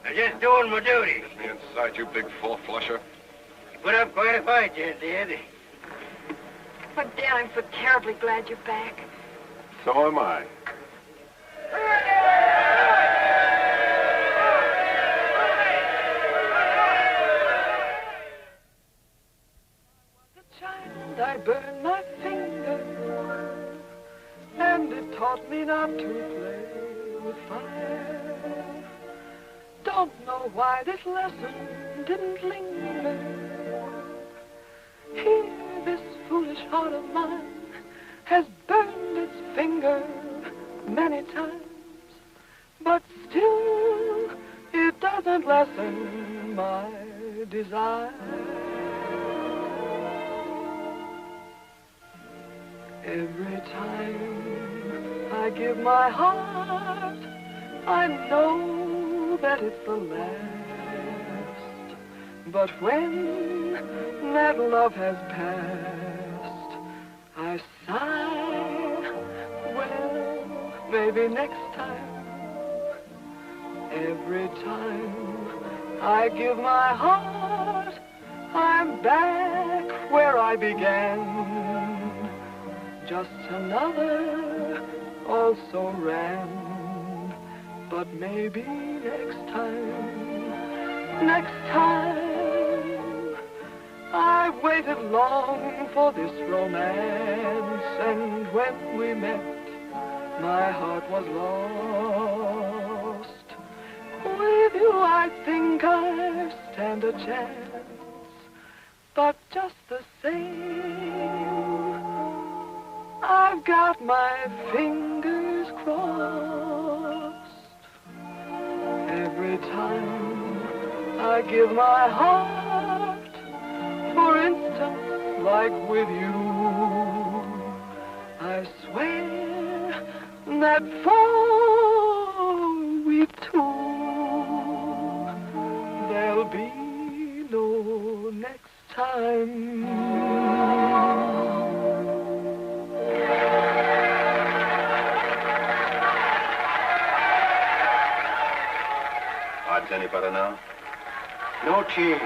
Speaker 9: I'm just doing my duty.
Speaker 10: Get me inside, you big four-flusher.
Speaker 9: You put up quite a fight, you did.
Speaker 5: But, Dan, I'm so terribly glad you're back.
Speaker 10: So am I.
Speaker 4: I burned my finger, and it taught me not to play with fire. Don't know why this lesson didn't linger. Here, this foolish heart of mine has burned its finger many times, but still it doesn't lessen my desire. Every time I give my heart, I know that it's the last. But when that love has passed, I sigh, well, maybe next time. Every time I give my heart, I'm back where I began. Just another also ran, but maybe next time, I waited long for this romance, and when we met, my heart was lost. With you, I think I stand a chance, but just the same, I've got my fingers crossed. Every time I give my heart, for instance, like with you, I swear that for we two, there'll be no next time.
Speaker 3: any better now?
Speaker 2: No change.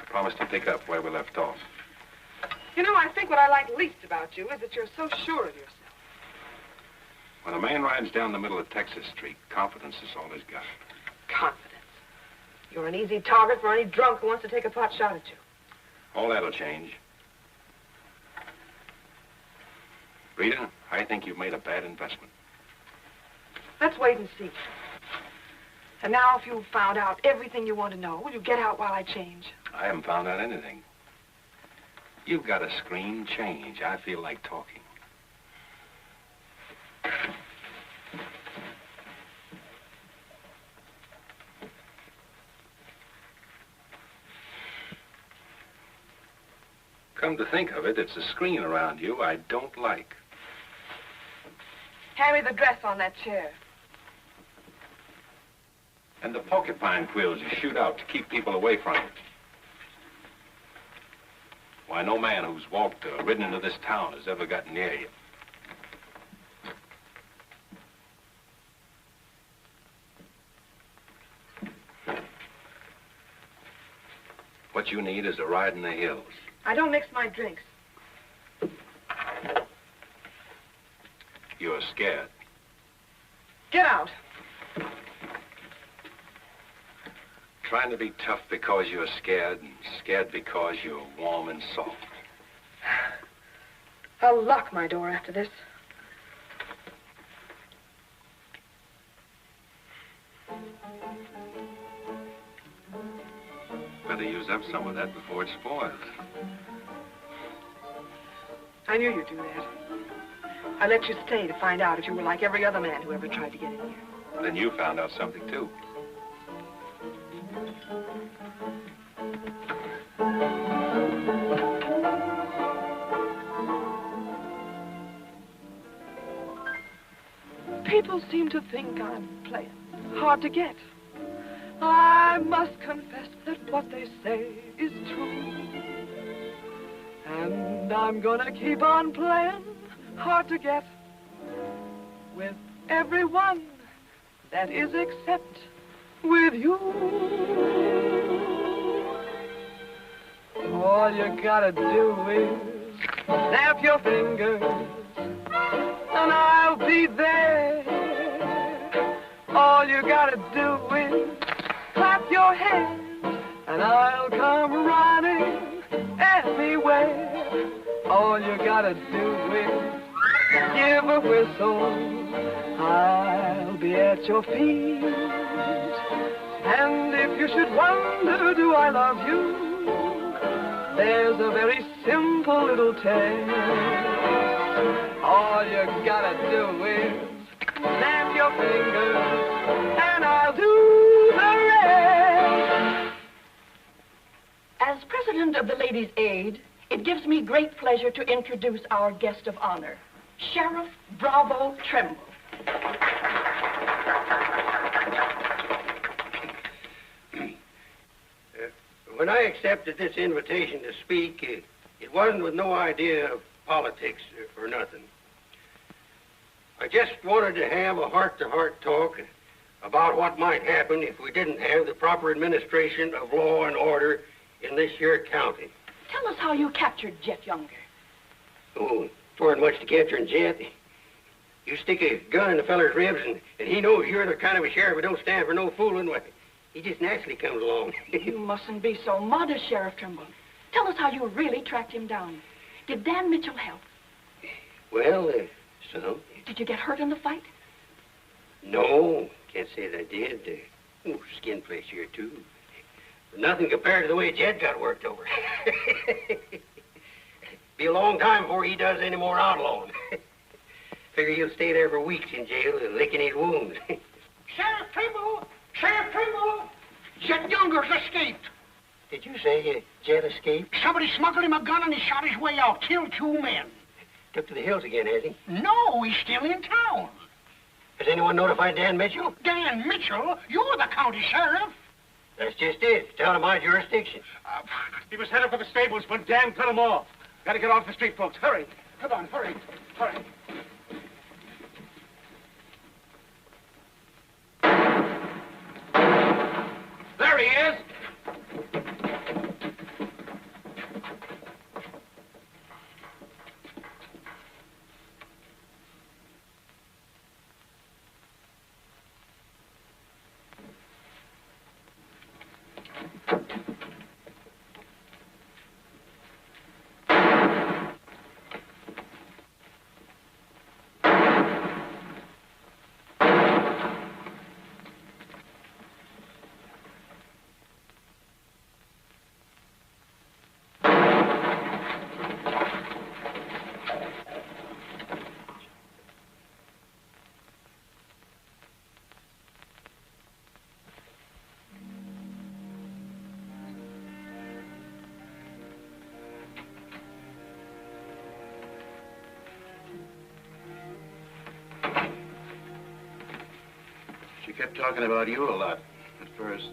Speaker 3: Promise to pick up where we left off.
Speaker 5: You know, I think what I like least about you is that you're so sure of yourself.
Speaker 3: When a man rides down the middle of Texas Street, confidence is all he's got.
Speaker 5: Confidence. You're an easy target for any drunk who wants to take a pot shot at you.
Speaker 3: All that'll change. Rita, I think you've made a bad investment.
Speaker 5: Let's wait and see. And now, if you've found out everything you want to know, will you get out while I change?
Speaker 3: I haven't found out anything. You've got a scream change. I feel like talking. Come to think of it, it's a screen around you I don't like.
Speaker 5: Hand me the dress on that chair.
Speaker 3: And the porcupine quills you shoot out to keep people away from it. Why, no man who's walked or ridden into this town has ever gotten near you. What you need is a ride in the hills.
Speaker 5: I don't mix my drinks.
Speaker 3: You're scared.
Speaker 5: Get out.
Speaker 3: Trying to be tough because you're scared, and scared because you're warm and soft.
Speaker 5: I'll lock my door after this.
Speaker 3: Better use up some of that before it spoils.
Speaker 5: I knew you'd do that. I let you stay to find out if you were like every other man who ever tried to get in here.
Speaker 3: Then you found out something, too.
Speaker 5: People seem to think I'm playing hard to get. I must confess that what they say is true. And I'm gonna keep on playing hard to get with everyone, that is except with you. All you gotta do is snap your fingers and I'll be there. All you gotta do is clap your hands and I'll come running anywhere. All you gotta do is give a whistle, I'll be at your feet. And if you should wonder, do I love you? There's a very simple little tale. All you gotta do is snap your fingers and I'll do the rest.
Speaker 16: As president of the Ladies' Aid, it gives me great pleasure to introduce our guest of honor, Sheriff Bravo Trimble.
Speaker 2: When I accepted this invitation to speak, it wasn't with no idea of politics or nothing. I just wanted to have a heart-to-heart talk about what might happen if we didn't have the proper administration of law and order in this here county.
Speaker 16: Tell us how you captured Jet Younger.
Speaker 2: Oh, it weren't much to capturing Jet. You stick a gun in the feller's ribs and he knows you're the kind of a sheriff who don't stand for no fooling. Well, he just naturally comes along.
Speaker 16: You mustn't be so modest, Sheriff Trimble. Tell us how you really tracked him down. Did Dan Mitchell help?
Speaker 2: Well, some.
Speaker 16: Did you get hurt in the fight?
Speaker 2: No, can't say that I did. Skin flesh here, too. But nothing compared to the way Jed got worked over. Be a long time before he does any more outlawing. Figure he'll stay there for weeks in jail, licking his wounds.
Speaker 7: Sheriff Trimble! Sheriff Trimble! Jet Younger's escaped.
Speaker 2: Did you say Jet escaped?
Speaker 7: Somebody smuggled him a gun and he shot his way out. Killed 2 men.
Speaker 2: Took to the hills again, has he?
Speaker 7: No, he's still in town.
Speaker 2: Has anyone notified Dan Mitchell?
Speaker 7: Dan Mitchell? You're the county sheriff. That's
Speaker 2: just it. It's out of my jurisdiction.
Speaker 6: He was headed for the stables when Dan cut him off. Gotta get off the street, folks. Hurry. Come on, hurry. Hurry. There he is.
Speaker 3: She kept talking about you a lot at first.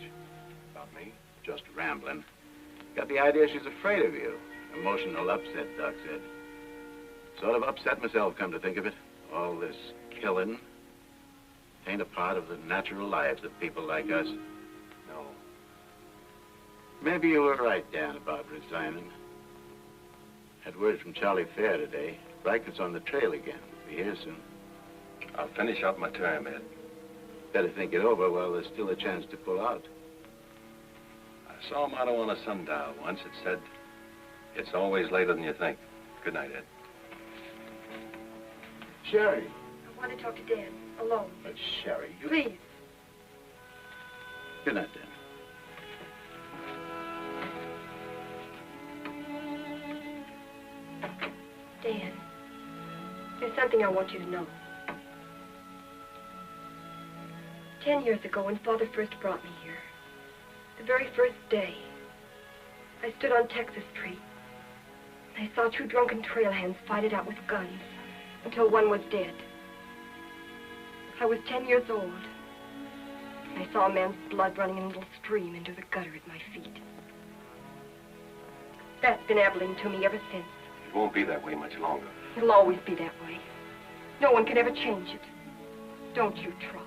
Speaker 3: About me? Just rambling. Got the idea she's afraid of you. Emotional upset, Doc said. Sort of upset myself, come to think of it. All this killing ain't a part of the natural lives of people like us. No. Maybe you were right, Dan, about resigning. Had word from Charlie Fair today. Brackett's on the trail again. Be here soon.
Speaker 10: I'll finish out my term, Ed.
Speaker 3: Better think it over while there's still a chance to pull out.
Speaker 10: I saw a motto on a sundial once. It said, "It's always later than you think." Good night, Ed.
Speaker 3: Sherry.
Speaker 8: I want to talk to Dan, alone.
Speaker 3: But Sherry, you...
Speaker 8: Please.
Speaker 3: Good night, Dan.
Speaker 8: Dan, there's something I want you to know. 10 years ago, when Father first brought me here, the very first day, I stood on Texas Street. I saw 2 drunken trail hands fight it out with guns until one was dead. I was 10 years old. I saw a man's blood running in a little stream into the gutter at my feet. That's been Abilene to me ever since.
Speaker 10: It won't be that way much longer.
Speaker 8: It'll always be that way. No one can ever change it. Don't you try.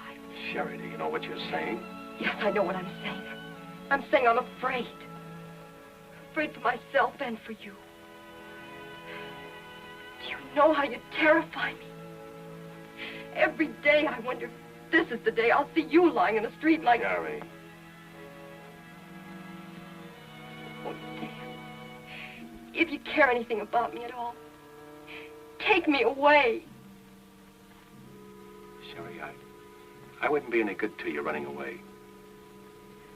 Speaker 10: Sherry, do you know what you're saying?
Speaker 8: Yes, I know what I'm saying. I'm saying I'm afraid. Afraid for myself and for you. Do you know how you terrify me? Every day I wonder if this is the day I'll see you lying in the street like...
Speaker 10: Sherry.
Speaker 8: Oh, Dan. If you care anything about me at all, take me away.
Speaker 10: Sherry, I wouldn't be any good to you running away.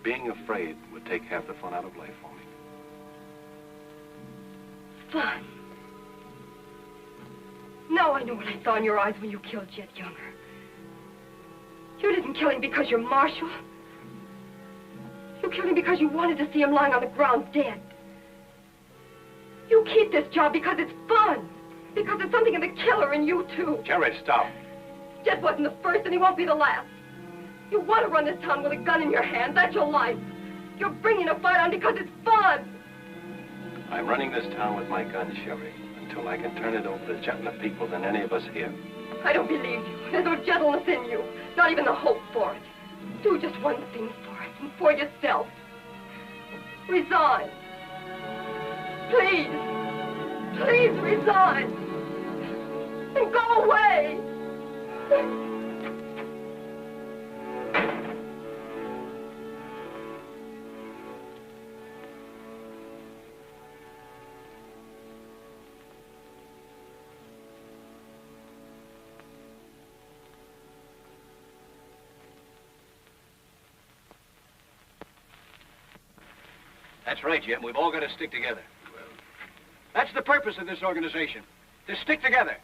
Speaker 10: Being afraid would take half the fun out of life for me.
Speaker 8: Fun? Now I know what I saw in your eyes when you killed Jet Younger. You didn't kill him because you're Marshal. You killed him because you wanted to see him lying on the ground dead. You keep this job because it's fun. Because there's something in the killer in you, too.
Speaker 10: Sherry, stop.
Speaker 8: Jet wasn't the first, and he won't be the last. You want to run this town with a gun in your hand. That's your life. You're bringing a fight on because it's fun.
Speaker 10: I'm running this town with my gun, Sherry, until I can turn it over to gentler people than any of us here.
Speaker 8: I don't believe you. There's no gentleness in you. Not even the hope for it. Do just one thing for us and for yourself. Resign. Please. Please resign. And go away.
Speaker 12: That's right, Jim. We've all got to stick together. That's the purpose of this organization. To stick together.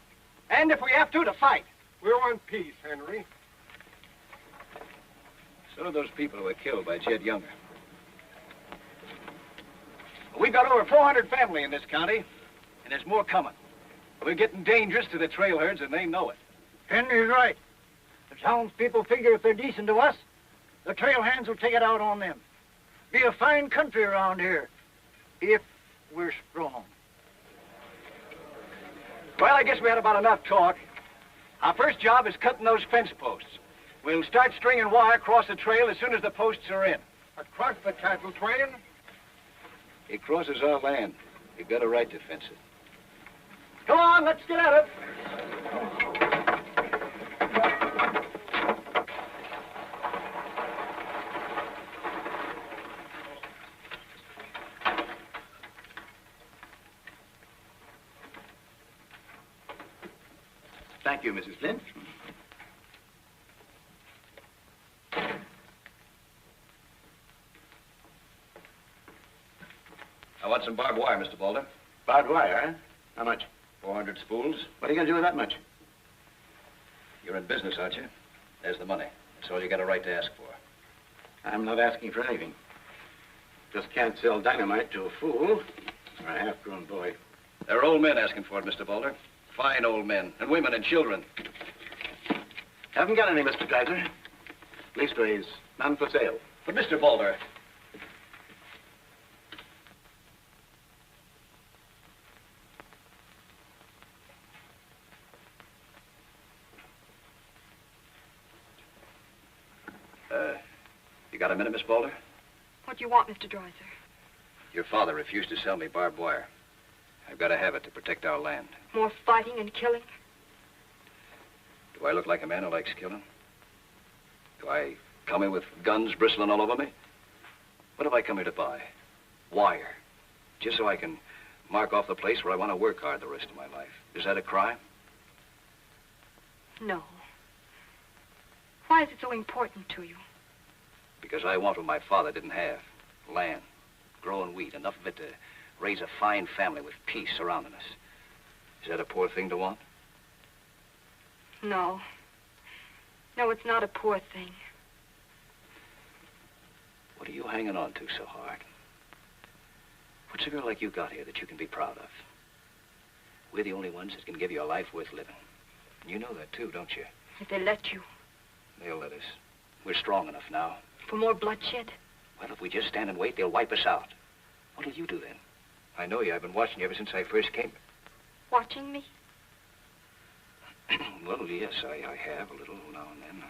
Speaker 12: And if we have to fight.
Speaker 6: We're one piece, Henry.
Speaker 12: So do those people who were killed by Jed Younger. We've got over 400 family in this county, and there's more coming. We're getting dangerous to the trail herds, and they know it.
Speaker 17: Henry's right. The townspeople figure if they're decent to us, the trail hands will take it out on them. Be a fine country around here, if we're strong.
Speaker 12: Well, I guess we had about enough talk. Our first job is cutting those fence posts. We'll start stringing wire across the trail as soon as the posts are in.
Speaker 15: Across the cattle trail?
Speaker 12: It crosses our land. You've got a right to fence it. Come on, let's get at it.
Speaker 7: Thank you, Mrs. Flint.
Speaker 10: I want some barbed wire, Mr. Boulder.
Speaker 7: Barbed wire, huh? How much?
Speaker 10: 400 spools.
Speaker 7: What are you going to do with that much?
Speaker 10: You're in business, aren't you? There's the money. That's all you got a right to ask for.
Speaker 7: I'm not asking for anything. Just can't sell dynamite to a fool or a half-grown boy.
Speaker 10: There are old men asking for it, Mr. Boulder. Fine old men, and women and children.
Speaker 7: Haven't got any, Mr. Geiser. Leastways, none for sale.
Speaker 10: But, Mr. Boulder... You got a minute, Miss Boulder?
Speaker 8: What do you want, Mr. Dreiser?
Speaker 10: Your father refused to sell me barbed wire. I've got to have it to protect our land.
Speaker 8: More fighting and killing?
Speaker 10: Do I look like a man who likes killing? Do I come here with guns bristling all over me? What have I come here to buy? Wire. Just so I can mark off the place where I want to work hard the rest of my life. Is that a crime?
Speaker 8: No. Why is it so important to you?
Speaker 10: Because I want what my father didn't have. Land, growing wheat, enough of it to raise a fine family with peace surrounding us. Is that a poor thing to want?
Speaker 8: No. No, it's not a poor thing.
Speaker 10: What are you hanging on to so hard? What's a girl like you got here that you can be proud of? We're the only ones that can give you a life worth living. And you know that too, don't you?
Speaker 8: If they let you.
Speaker 10: They'll let us. We're strong enough now.
Speaker 8: For more bloodshed?
Speaker 10: Well, if we just stand and wait, they'll wipe us out. What'll you do then? I know you. I've been watching you ever since I first came.
Speaker 8: Watching me?
Speaker 10: Well, yes, I have a little now and then.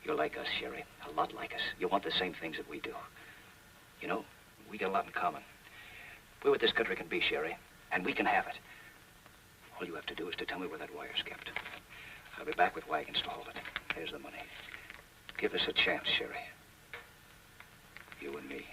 Speaker 10: You're like us, Sherry. A lot like us. You want the same things that we do. You know, we got a lot in common. We're what this country can be, Sherry, and we can have it. All you have to do is to tell me where that wire's kept. I'll be back with wagons to haul it. There's the money. Give us a chance, Sherry. You and me.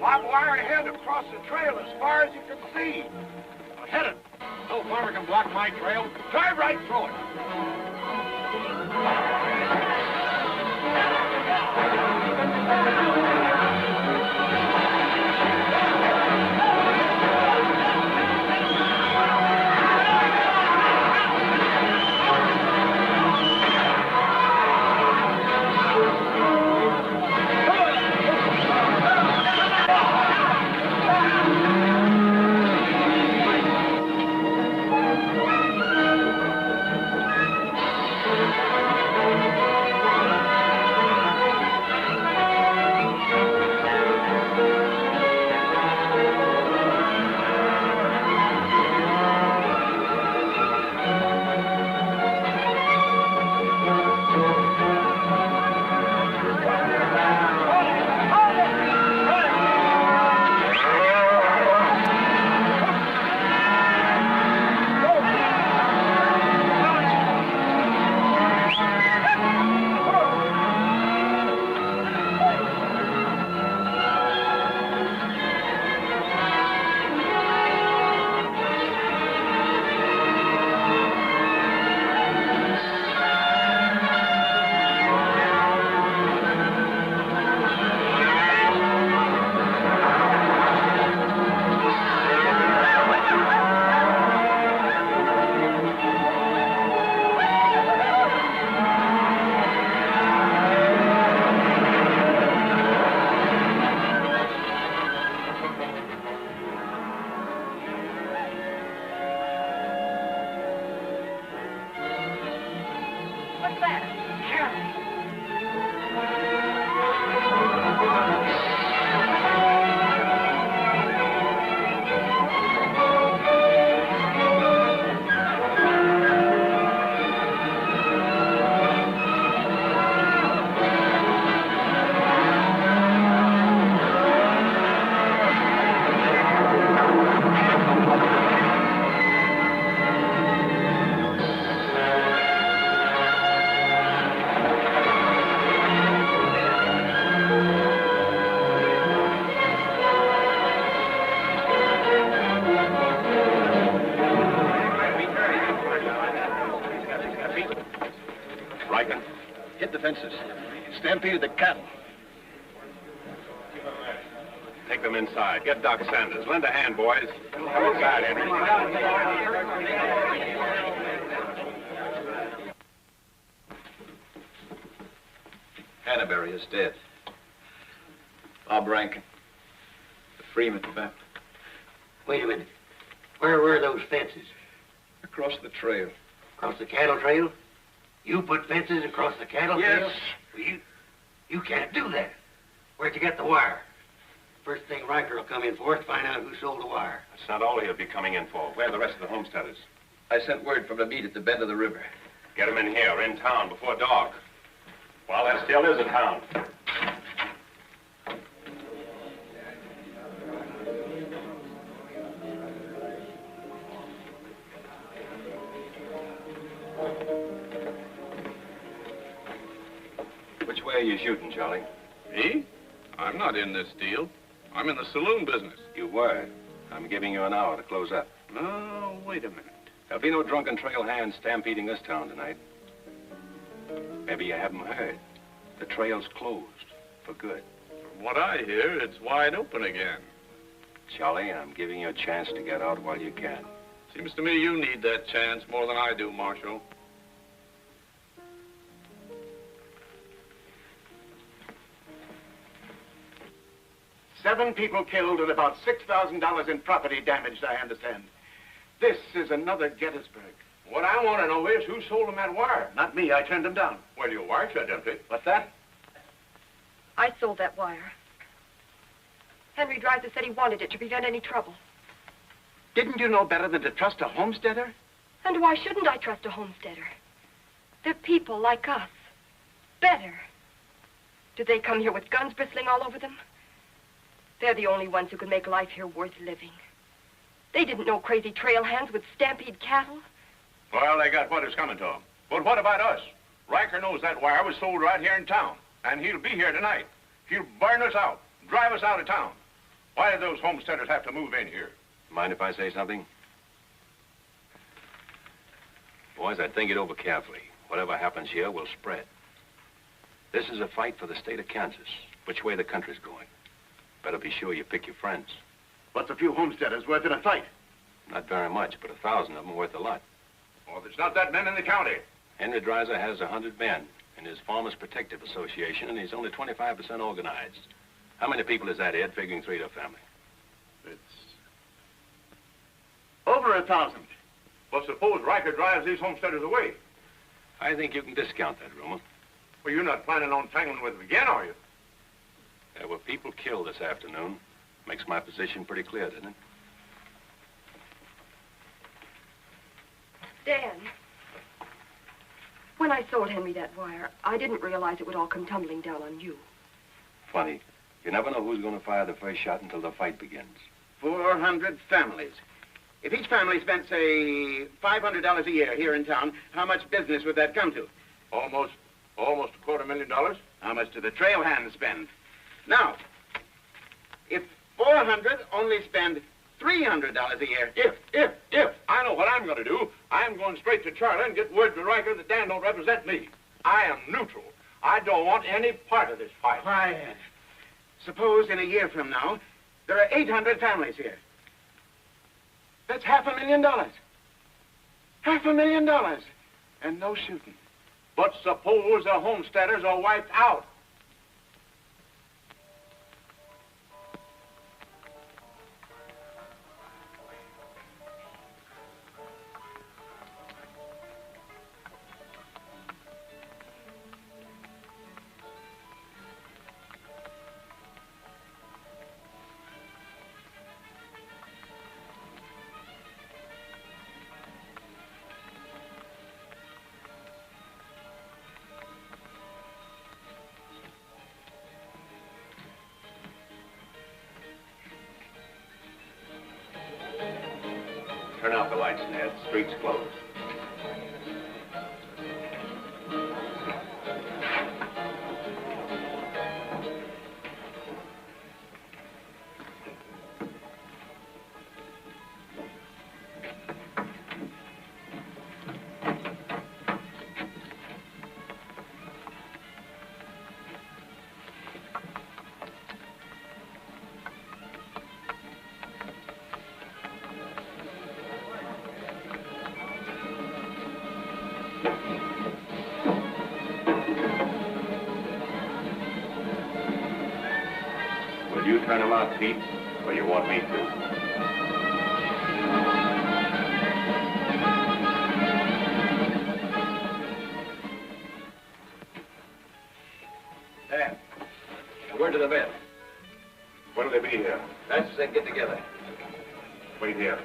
Speaker 15: Barbed wire ahead across the trail as far as you can see.
Speaker 7: Now hit it. No farmer can block my trail. Drive right through it.
Speaker 12: hit the fences, stampeded the cattle.
Speaker 3: Take them inside. Get Doc Sanders. Lend a hand, boys. Come inside, Henry.
Speaker 12: Hannaberry is dead. Bob Rankin. The Freeman family.
Speaker 9: Wait a minute. Where were those fences?
Speaker 12: Across the trail.
Speaker 9: Across the cattle trail? You put fences across the cattle trail?
Speaker 12: Yes.
Speaker 9: Well, you can't do that. Where'd you get the wire? First thing Riker will come in for is find out who sold the wire.
Speaker 3: That's not all he'll be coming in for. Where are the rest of the homesteaders?
Speaker 12: I sent word from the meet at the bend of the river.
Speaker 3: Get them in here, in town, before dark. While there still is a town. Which way are you shooting, Charlie?
Speaker 6: Me? I'm not in this deal. I'm in the saloon business.
Speaker 3: You were. I'm giving you an hour to close up.
Speaker 6: No, wait a minute.
Speaker 3: There'll be no drunken trail hands stampeding this town tonight. Maybe you haven't heard. The trail's closed for good.
Speaker 6: From what I hear, it's wide open again.
Speaker 3: Charlie, I'm giving you a chance to get out while you can.
Speaker 6: Seems to me you need that chance more than I do, Marshal.
Speaker 7: Seven people killed and about $6,000 in property damaged, I understand. This is another Gettysburg.
Speaker 6: What I want to know is who sold them that wire.
Speaker 7: Not me, I turned them down.
Speaker 6: Well, your wire's identity.
Speaker 7: What's that?
Speaker 8: I sold that wire. Henry Dreiser said he wanted it to prevent any trouble.
Speaker 7: Didn't you know better than to trust a homesteader?
Speaker 8: And why shouldn't I trust a homesteader? They're people like us. Better. Do they come here with guns bristling all over them? They're the only ones who can make life here worth living. They didn't know crazy trail hands would stampede cattle.
Speaker 6: Well, they got what is coming to them. But what about us? Riker knows that wire was sold right here in town, and he'll be here tonight. He'll burn us out, drive us out of town. Why do those homesteaders have to move in here?
Speaker 3: Mind if I say something? Boys, I'd think it over carefully. Whatever happens here will spread. This is a fight for the state of Kansas, which way the country's going. Better be sure you pick your friends.
Speaker 7: What's a few homesteaders worth in a fight?
Speaker 3: Not very much, but 1,000 of them are worth a lot.
Speaker 6: Oh, there's not that many in the county.
Speaker 3: Henry Dreiser has 100 men in his Farmers Protective Association, and he's only 25% organized. How many people is that, Ed, figuring 3 to a family?
Speaker 6: It's over 1,000. Well, suppose Riker drives these homesteaders away.
Speaker 3: I think you can discount that rumor.
Speaker 6: Well, you're not planning on tangling with them again, are you?
Speaker 3: There were people killed this afternoon. Makes my position pretty clear, doesn't it?
Speaker 8: Dan, when I sold Henry that wire, I didn't realize it would all come tumbling down on you.
Speaker 3: Funny. You never know who's going to fire the first shot until the fight begins.
Speaker 7: 400 families. If each family spent, say, $500 a year here in town, how much business would that come to?
Speaker 6: Almost $250,000.
Speaker 7: How much do the trail hands spend? Now, if 400 only spend $300 a year.
Speaker 6: If. I know what I'm going to do. I'm going straight to Charlie and get word to Riker that Dan don't represent me. I am neutral. I don't want any part of this fight.
Speaker 7: Why, suppose in a year from now, there are 800 families here. That's $500,000. $500,000. And no shooting.
Speaker 6: But suppose the homesteaders are wiped out.
Speaker 3: Turn out the lights, Ned. Street's closed. Will you turn him out, Pete, or you want me to?
Speaker 12: Dan, word to the men.
Speaker 3: When'll they be here?
Speaker 12: That's as they get together.
Speaker 3: Wait here.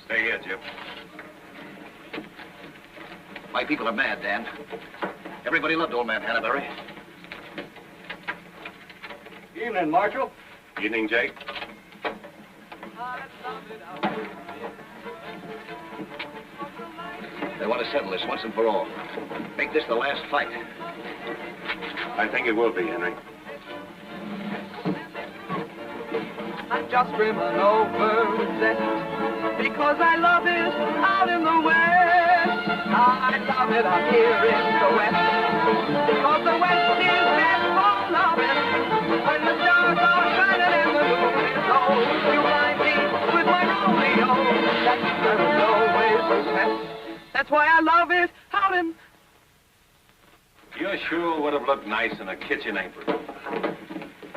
Speaker 12: Stay here, Jim. My people are mad, Dan. Everybody loved old man Hannaberry.
Speaker 17: Evening, Marshal.
Speaker 3: Evening, Jake.
Speaker 12: They want to settle this once and for all. Make this the last fight.
Speaker 3: I think it will be, Henry.
Speaker 5: I'm just brimming over with zest because I love it out in the West. I love it out here in the West because the West is best for loving. When the stars are shining and the moon is low, you find me with my Romeo. That's always success. That's why I love it out in...
Speaker 3: You sure would have looked nice in a kitchen apron.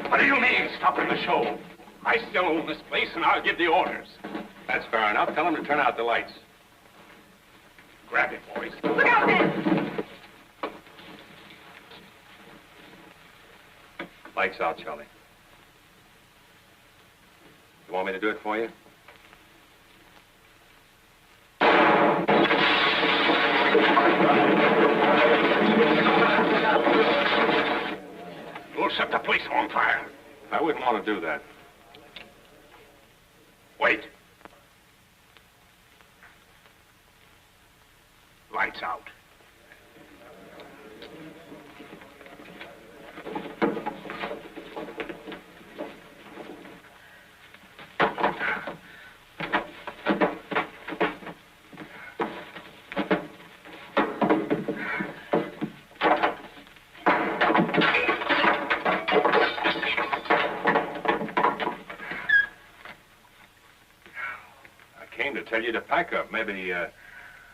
Speaker 7: What do you mean, stopping the show? I still own this place, and I'll give the orders.
Speaker 3: That's fair enough. Tell them to turn out the lights.
Speaker 7: Grab it, boys.
Speaker 8: Look out, man!
Speaker 3: Lights out, Charlie. You want me to do it for you?
Speaker 7: We'll set the place on fire.
Speaker 3: I wouldn't want to do that.
Speaker 7: Wait. Lights out.
Speaker 3: Tell you to pack up. Maybe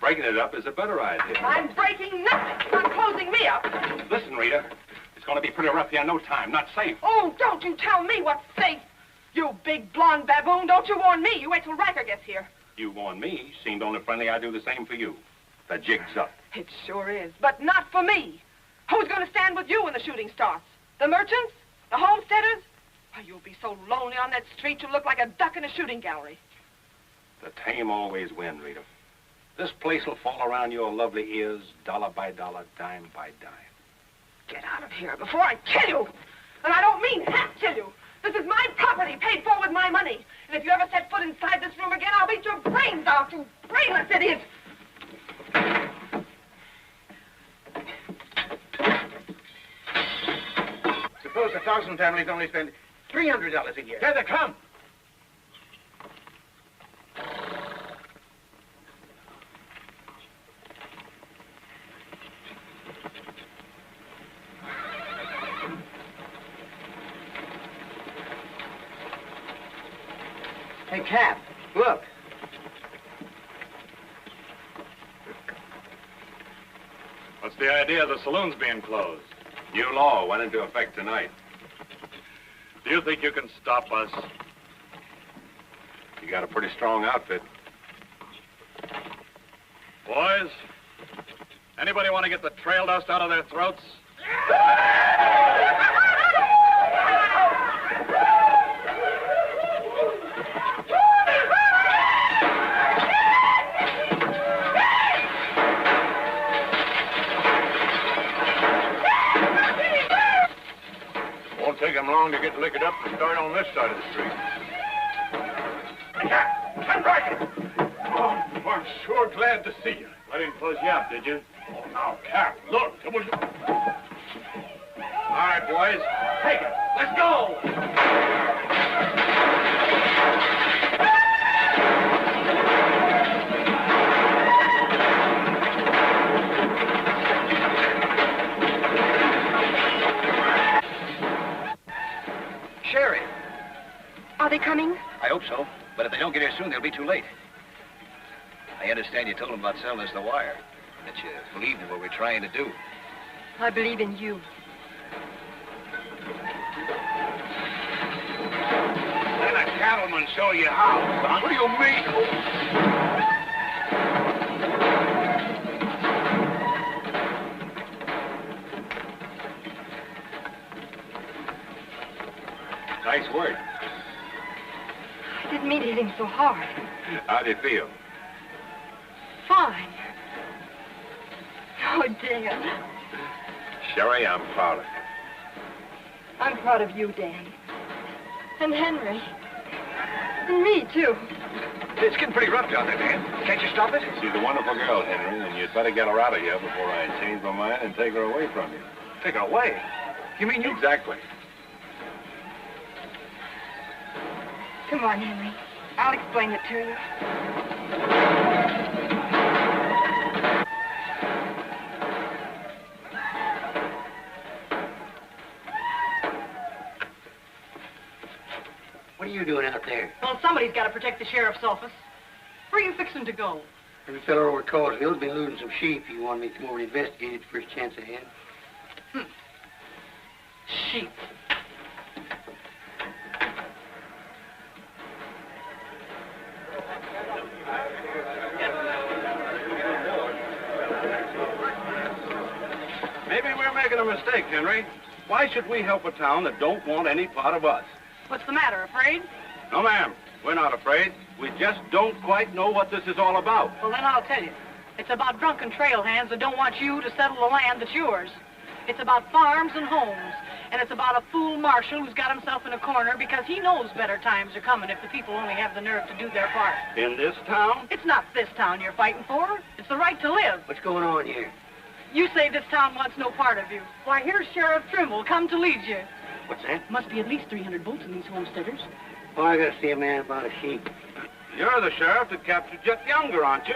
Speaker 3: breaking it up is a better idea.
Speaker 16: I'm breaking nothing. I'm closing me up.
Speaker 3: Listen, Rita, it's going to be pretty rough here in no time. Not safe.
Speaker 16: Oh, don't you tell me what's safe. You big blonde baboon, don't you warn me. You wait till Riker gets here.
Speaker 3: You warn me. Seemed only friendly I'd do the same for you. The jig's up.
Speaker 16: It sure is, but not for me. Who's going to stand with you when the shooting starts? The merchants? The homesteaders? Why, you'll be so lonely on that street you'll look like a duck in a shooting gallery.
Speaker 3: The tame always win, Rita. This place will fall around your lovely ears, dollar by dollar, dime by dime.
Speaker 16: Get out of here before I kill you. And I don't mean half kill you. This is my property, paid for with my money. And if you ever set foot inside this room again, I'll beat your brains out, you brainless idiot.
Speaker 7: Suppose 1,000 families only spend $300 a year. Here they come.
Speaker 17: Hey, Cap, look.
Speaker 6: What's the idea of the saloons being closed?
Speaker 3: New law went into effect tonight.
Speaker 6: Do you think you can stop us?
Speaker 3: You got a pretty strong outfit.
Speaker 6: Boys, anybody want to get the trail dust out of their throats?
Speaker 3: Won't take them long to get liquored up and start on this side of the street.
Speaker 7: Come back! Oh, I'm sure glad to see you.
Speaker 6: I didn't close you up, did you?
Speaker 7: Oh, now, Cap, look, it was...
Speaker 3: All right, boys.
Speaker 7: Take it. Let's go!
Speaker 8: Are they coming?
Speaker 10: I hope so, but if they don't get here soon, they'll be too late. I understand you told them about selling us the wire, that you believed in what we're trying to do.
Speaker 8: I believe in you.
Speaker 7: Let a cattleman show you how, son. What do you mean?
Speaker 3: Nice work.
Speaker 8: I didn't mean to hit him so hard.
Speaker 3: How do you feel?
Speaker 8: Fine. Oh, Dan.
Speaker 3: Sherry, I'm proud of you.
Speaker 8: I'm proud of you, Dan. And Henry. And me, too.
Speaker 10: It's getting pretty rough down there, Dan. Can't you stop it?
Speaker 3: She's a wonderful girl, Henry, and you'd better get her out of here before I change my mind and take her away from you.
Speaker 10: Take her away? You mean you...
Speaker 3: Exactly.
Speaker 8: Come on, Henry. I'll explain it to you.
Speaker 2: What are you doing out there?
Speaker 18: Well, somebody's got to protect the sheriff's office. Where are you fixing to go?
Speaker 2: Every fellow over at Causeville's been losing some sheep. He wanted me to come over and investigate it the first chance I had.
Speaker 18: Sheep.
Speaker 6: Maybe we're making a mistake, Henry. Why should we help a town that don't want any part of us?
Speaker 18: What's the matter, afraid?
Speaker 6: No, ma'am. We're not afraid. We just don't quite know what this is all about.
Speaker 18: Well, then I'll tell you. It's about drunken trail hands that don't want you to settle the land that's yours. It's about farms and homes. And it's about a fool marshal who's got himself in a corner because he knows better times are coming if the people only have the nerve to do their part.
Speaker 6: In this town?
Speaker 18: It's not this town you're fighting for. It's the right to live.
Speaker 2: What's going on here?
Speaker 18: You say this town wants no part of you. Why, here's Sheriff Trimble come to lead you.
Speaker 2: What's that?
Speaker 18: Must be at least 300 votes in these homesteaders.
Speaker 2: Oh, I gotta see a man about a sheep.
Speaker 6: You're the sheriff that captured Jet Younger, aren't you?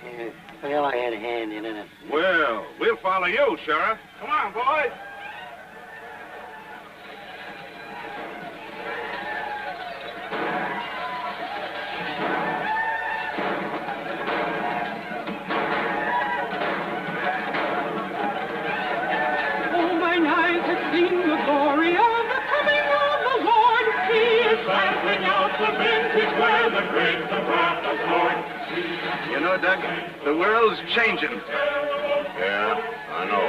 Speaker 2: Yeah, well, I had a hand in it.
Speaker 6: Well, we'll follow you, Sheriff. Come on, boys.
Speaker 5: Oh, mine eyes have seen the glory of the coming of the Lord. He is trampling out the vintage where the grapes of wrath is Lord.
Speaker 6: You know, Doug, the world's changing.
Speaker 3: Yeah, I know.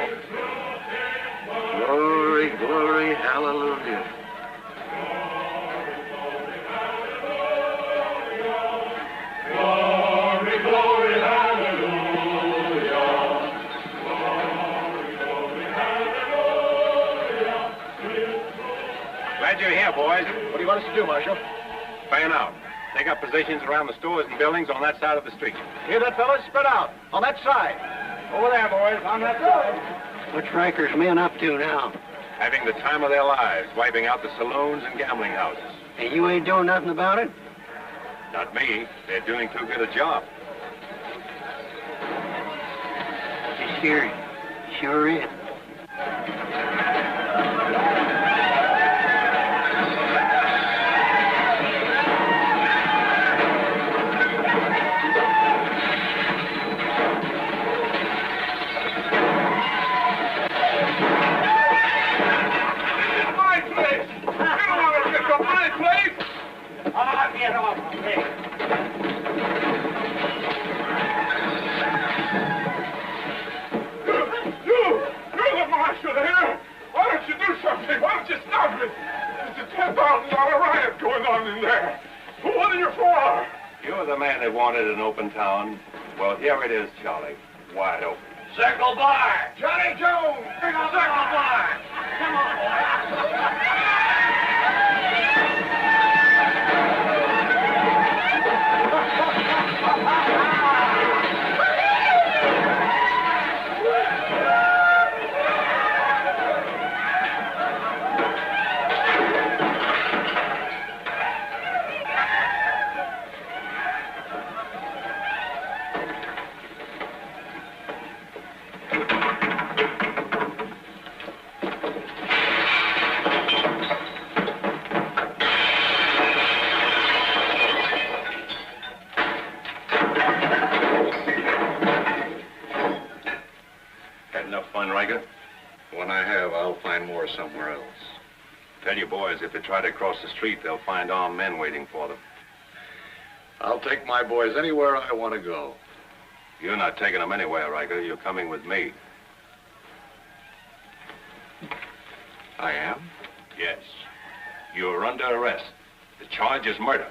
Speaker 6: Glory, glory, hallelujah.
Speaker 5: Glory, glory, hallelujah.
Speaker 3: Glad you're here, boys. What do you want us to do, Marshal? Fan out. Take up positions around the stores and buildings on that side of the street.
Speaker 10: Hear that, fellas? Spread out. On that side.
Speaker 6: Over there, boys, on that side.
Speaker 2: What's Riker's men up to now?
Speaker 3: Having the time of their lives, wiping out the saloons and gambling houses.
Speaker 2: And you ain't doing nothing about it?
Speaker 3: Not me. They're doing too good a job.
Speaker 2: Sure is.
Speaker 3: You're the man that wanted an open town. Well, here it is, Charlie. Wide open.
Speaker 7: Circle bar! Johnny Jones! Circle bar! Come on,
Speaker 3: Tell your boys if they try to cross the street, they'll find armed men waiting for them.
Speaker 19: I'll take my boys anywhere I want to go.
Speaker 3: You're not taking them anywhere, Riker. You're coming with me.
Speaker 19: I am?
Speaker 3: Yes. You're under arrest. The charge is murder.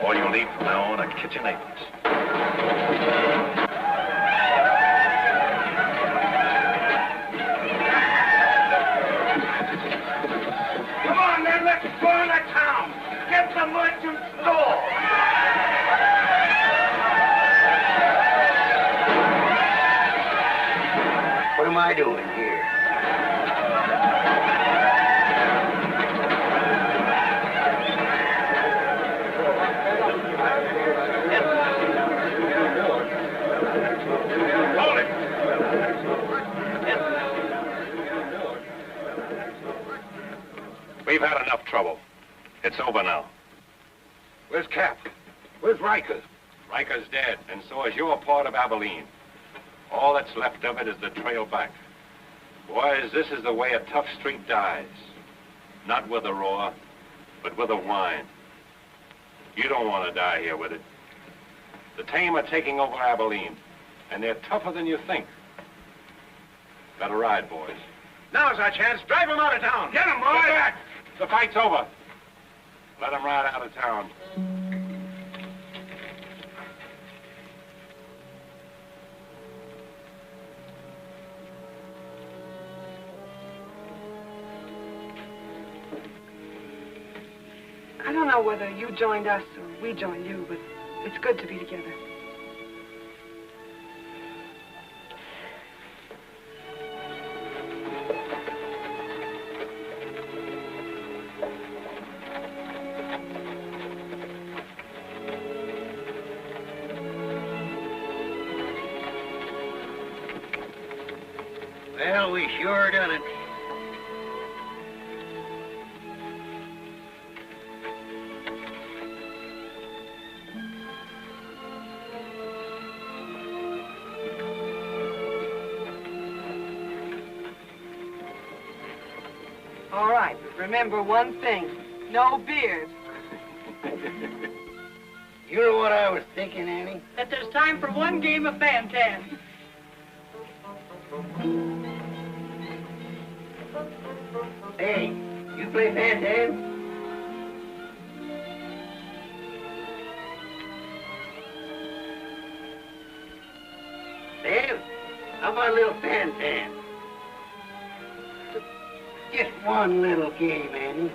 Speaker 3: All you'll need from now on are kitchen aprons.
Speaker 7: Come on, then, let's burn the town. Get the merchant store.
Speaker 9: What am I doing here?
Speaker 3: Hold it! We've had enough trouble. It's over now.
Speaker 19: Where's Cap? Where's Riker?
Speaker 3: Riker's dead, and so is your part of Abilene. All that's left of it is the trail back. Boys, this is the way a tough street dies. Not with a roar, but with a whine. You don't want to die here with it. The tame are taking over Abilene, and they're tougher than you think. Better ride, boys.
Speaker 7: Now's our chance. Drive them out of town. Get them, boys.
Speaker 3: Get back! The fight's over. Let them ride out of town.
Speaker 16: I don't know whether you joined us or we joined you, but it's good to be together.
Speaker 9: Well, we sure done it.
Speaker 16: All right, but remember one thing. No beers.
Speaker 9: You know what I was thinking, Annie?
Speaker 18: That there's time for one game of Fan-Tan.
Speaker 9: Hey, you play Fan-Tan? Sam, how about a little Fan-Tan? Just one little game, Annie.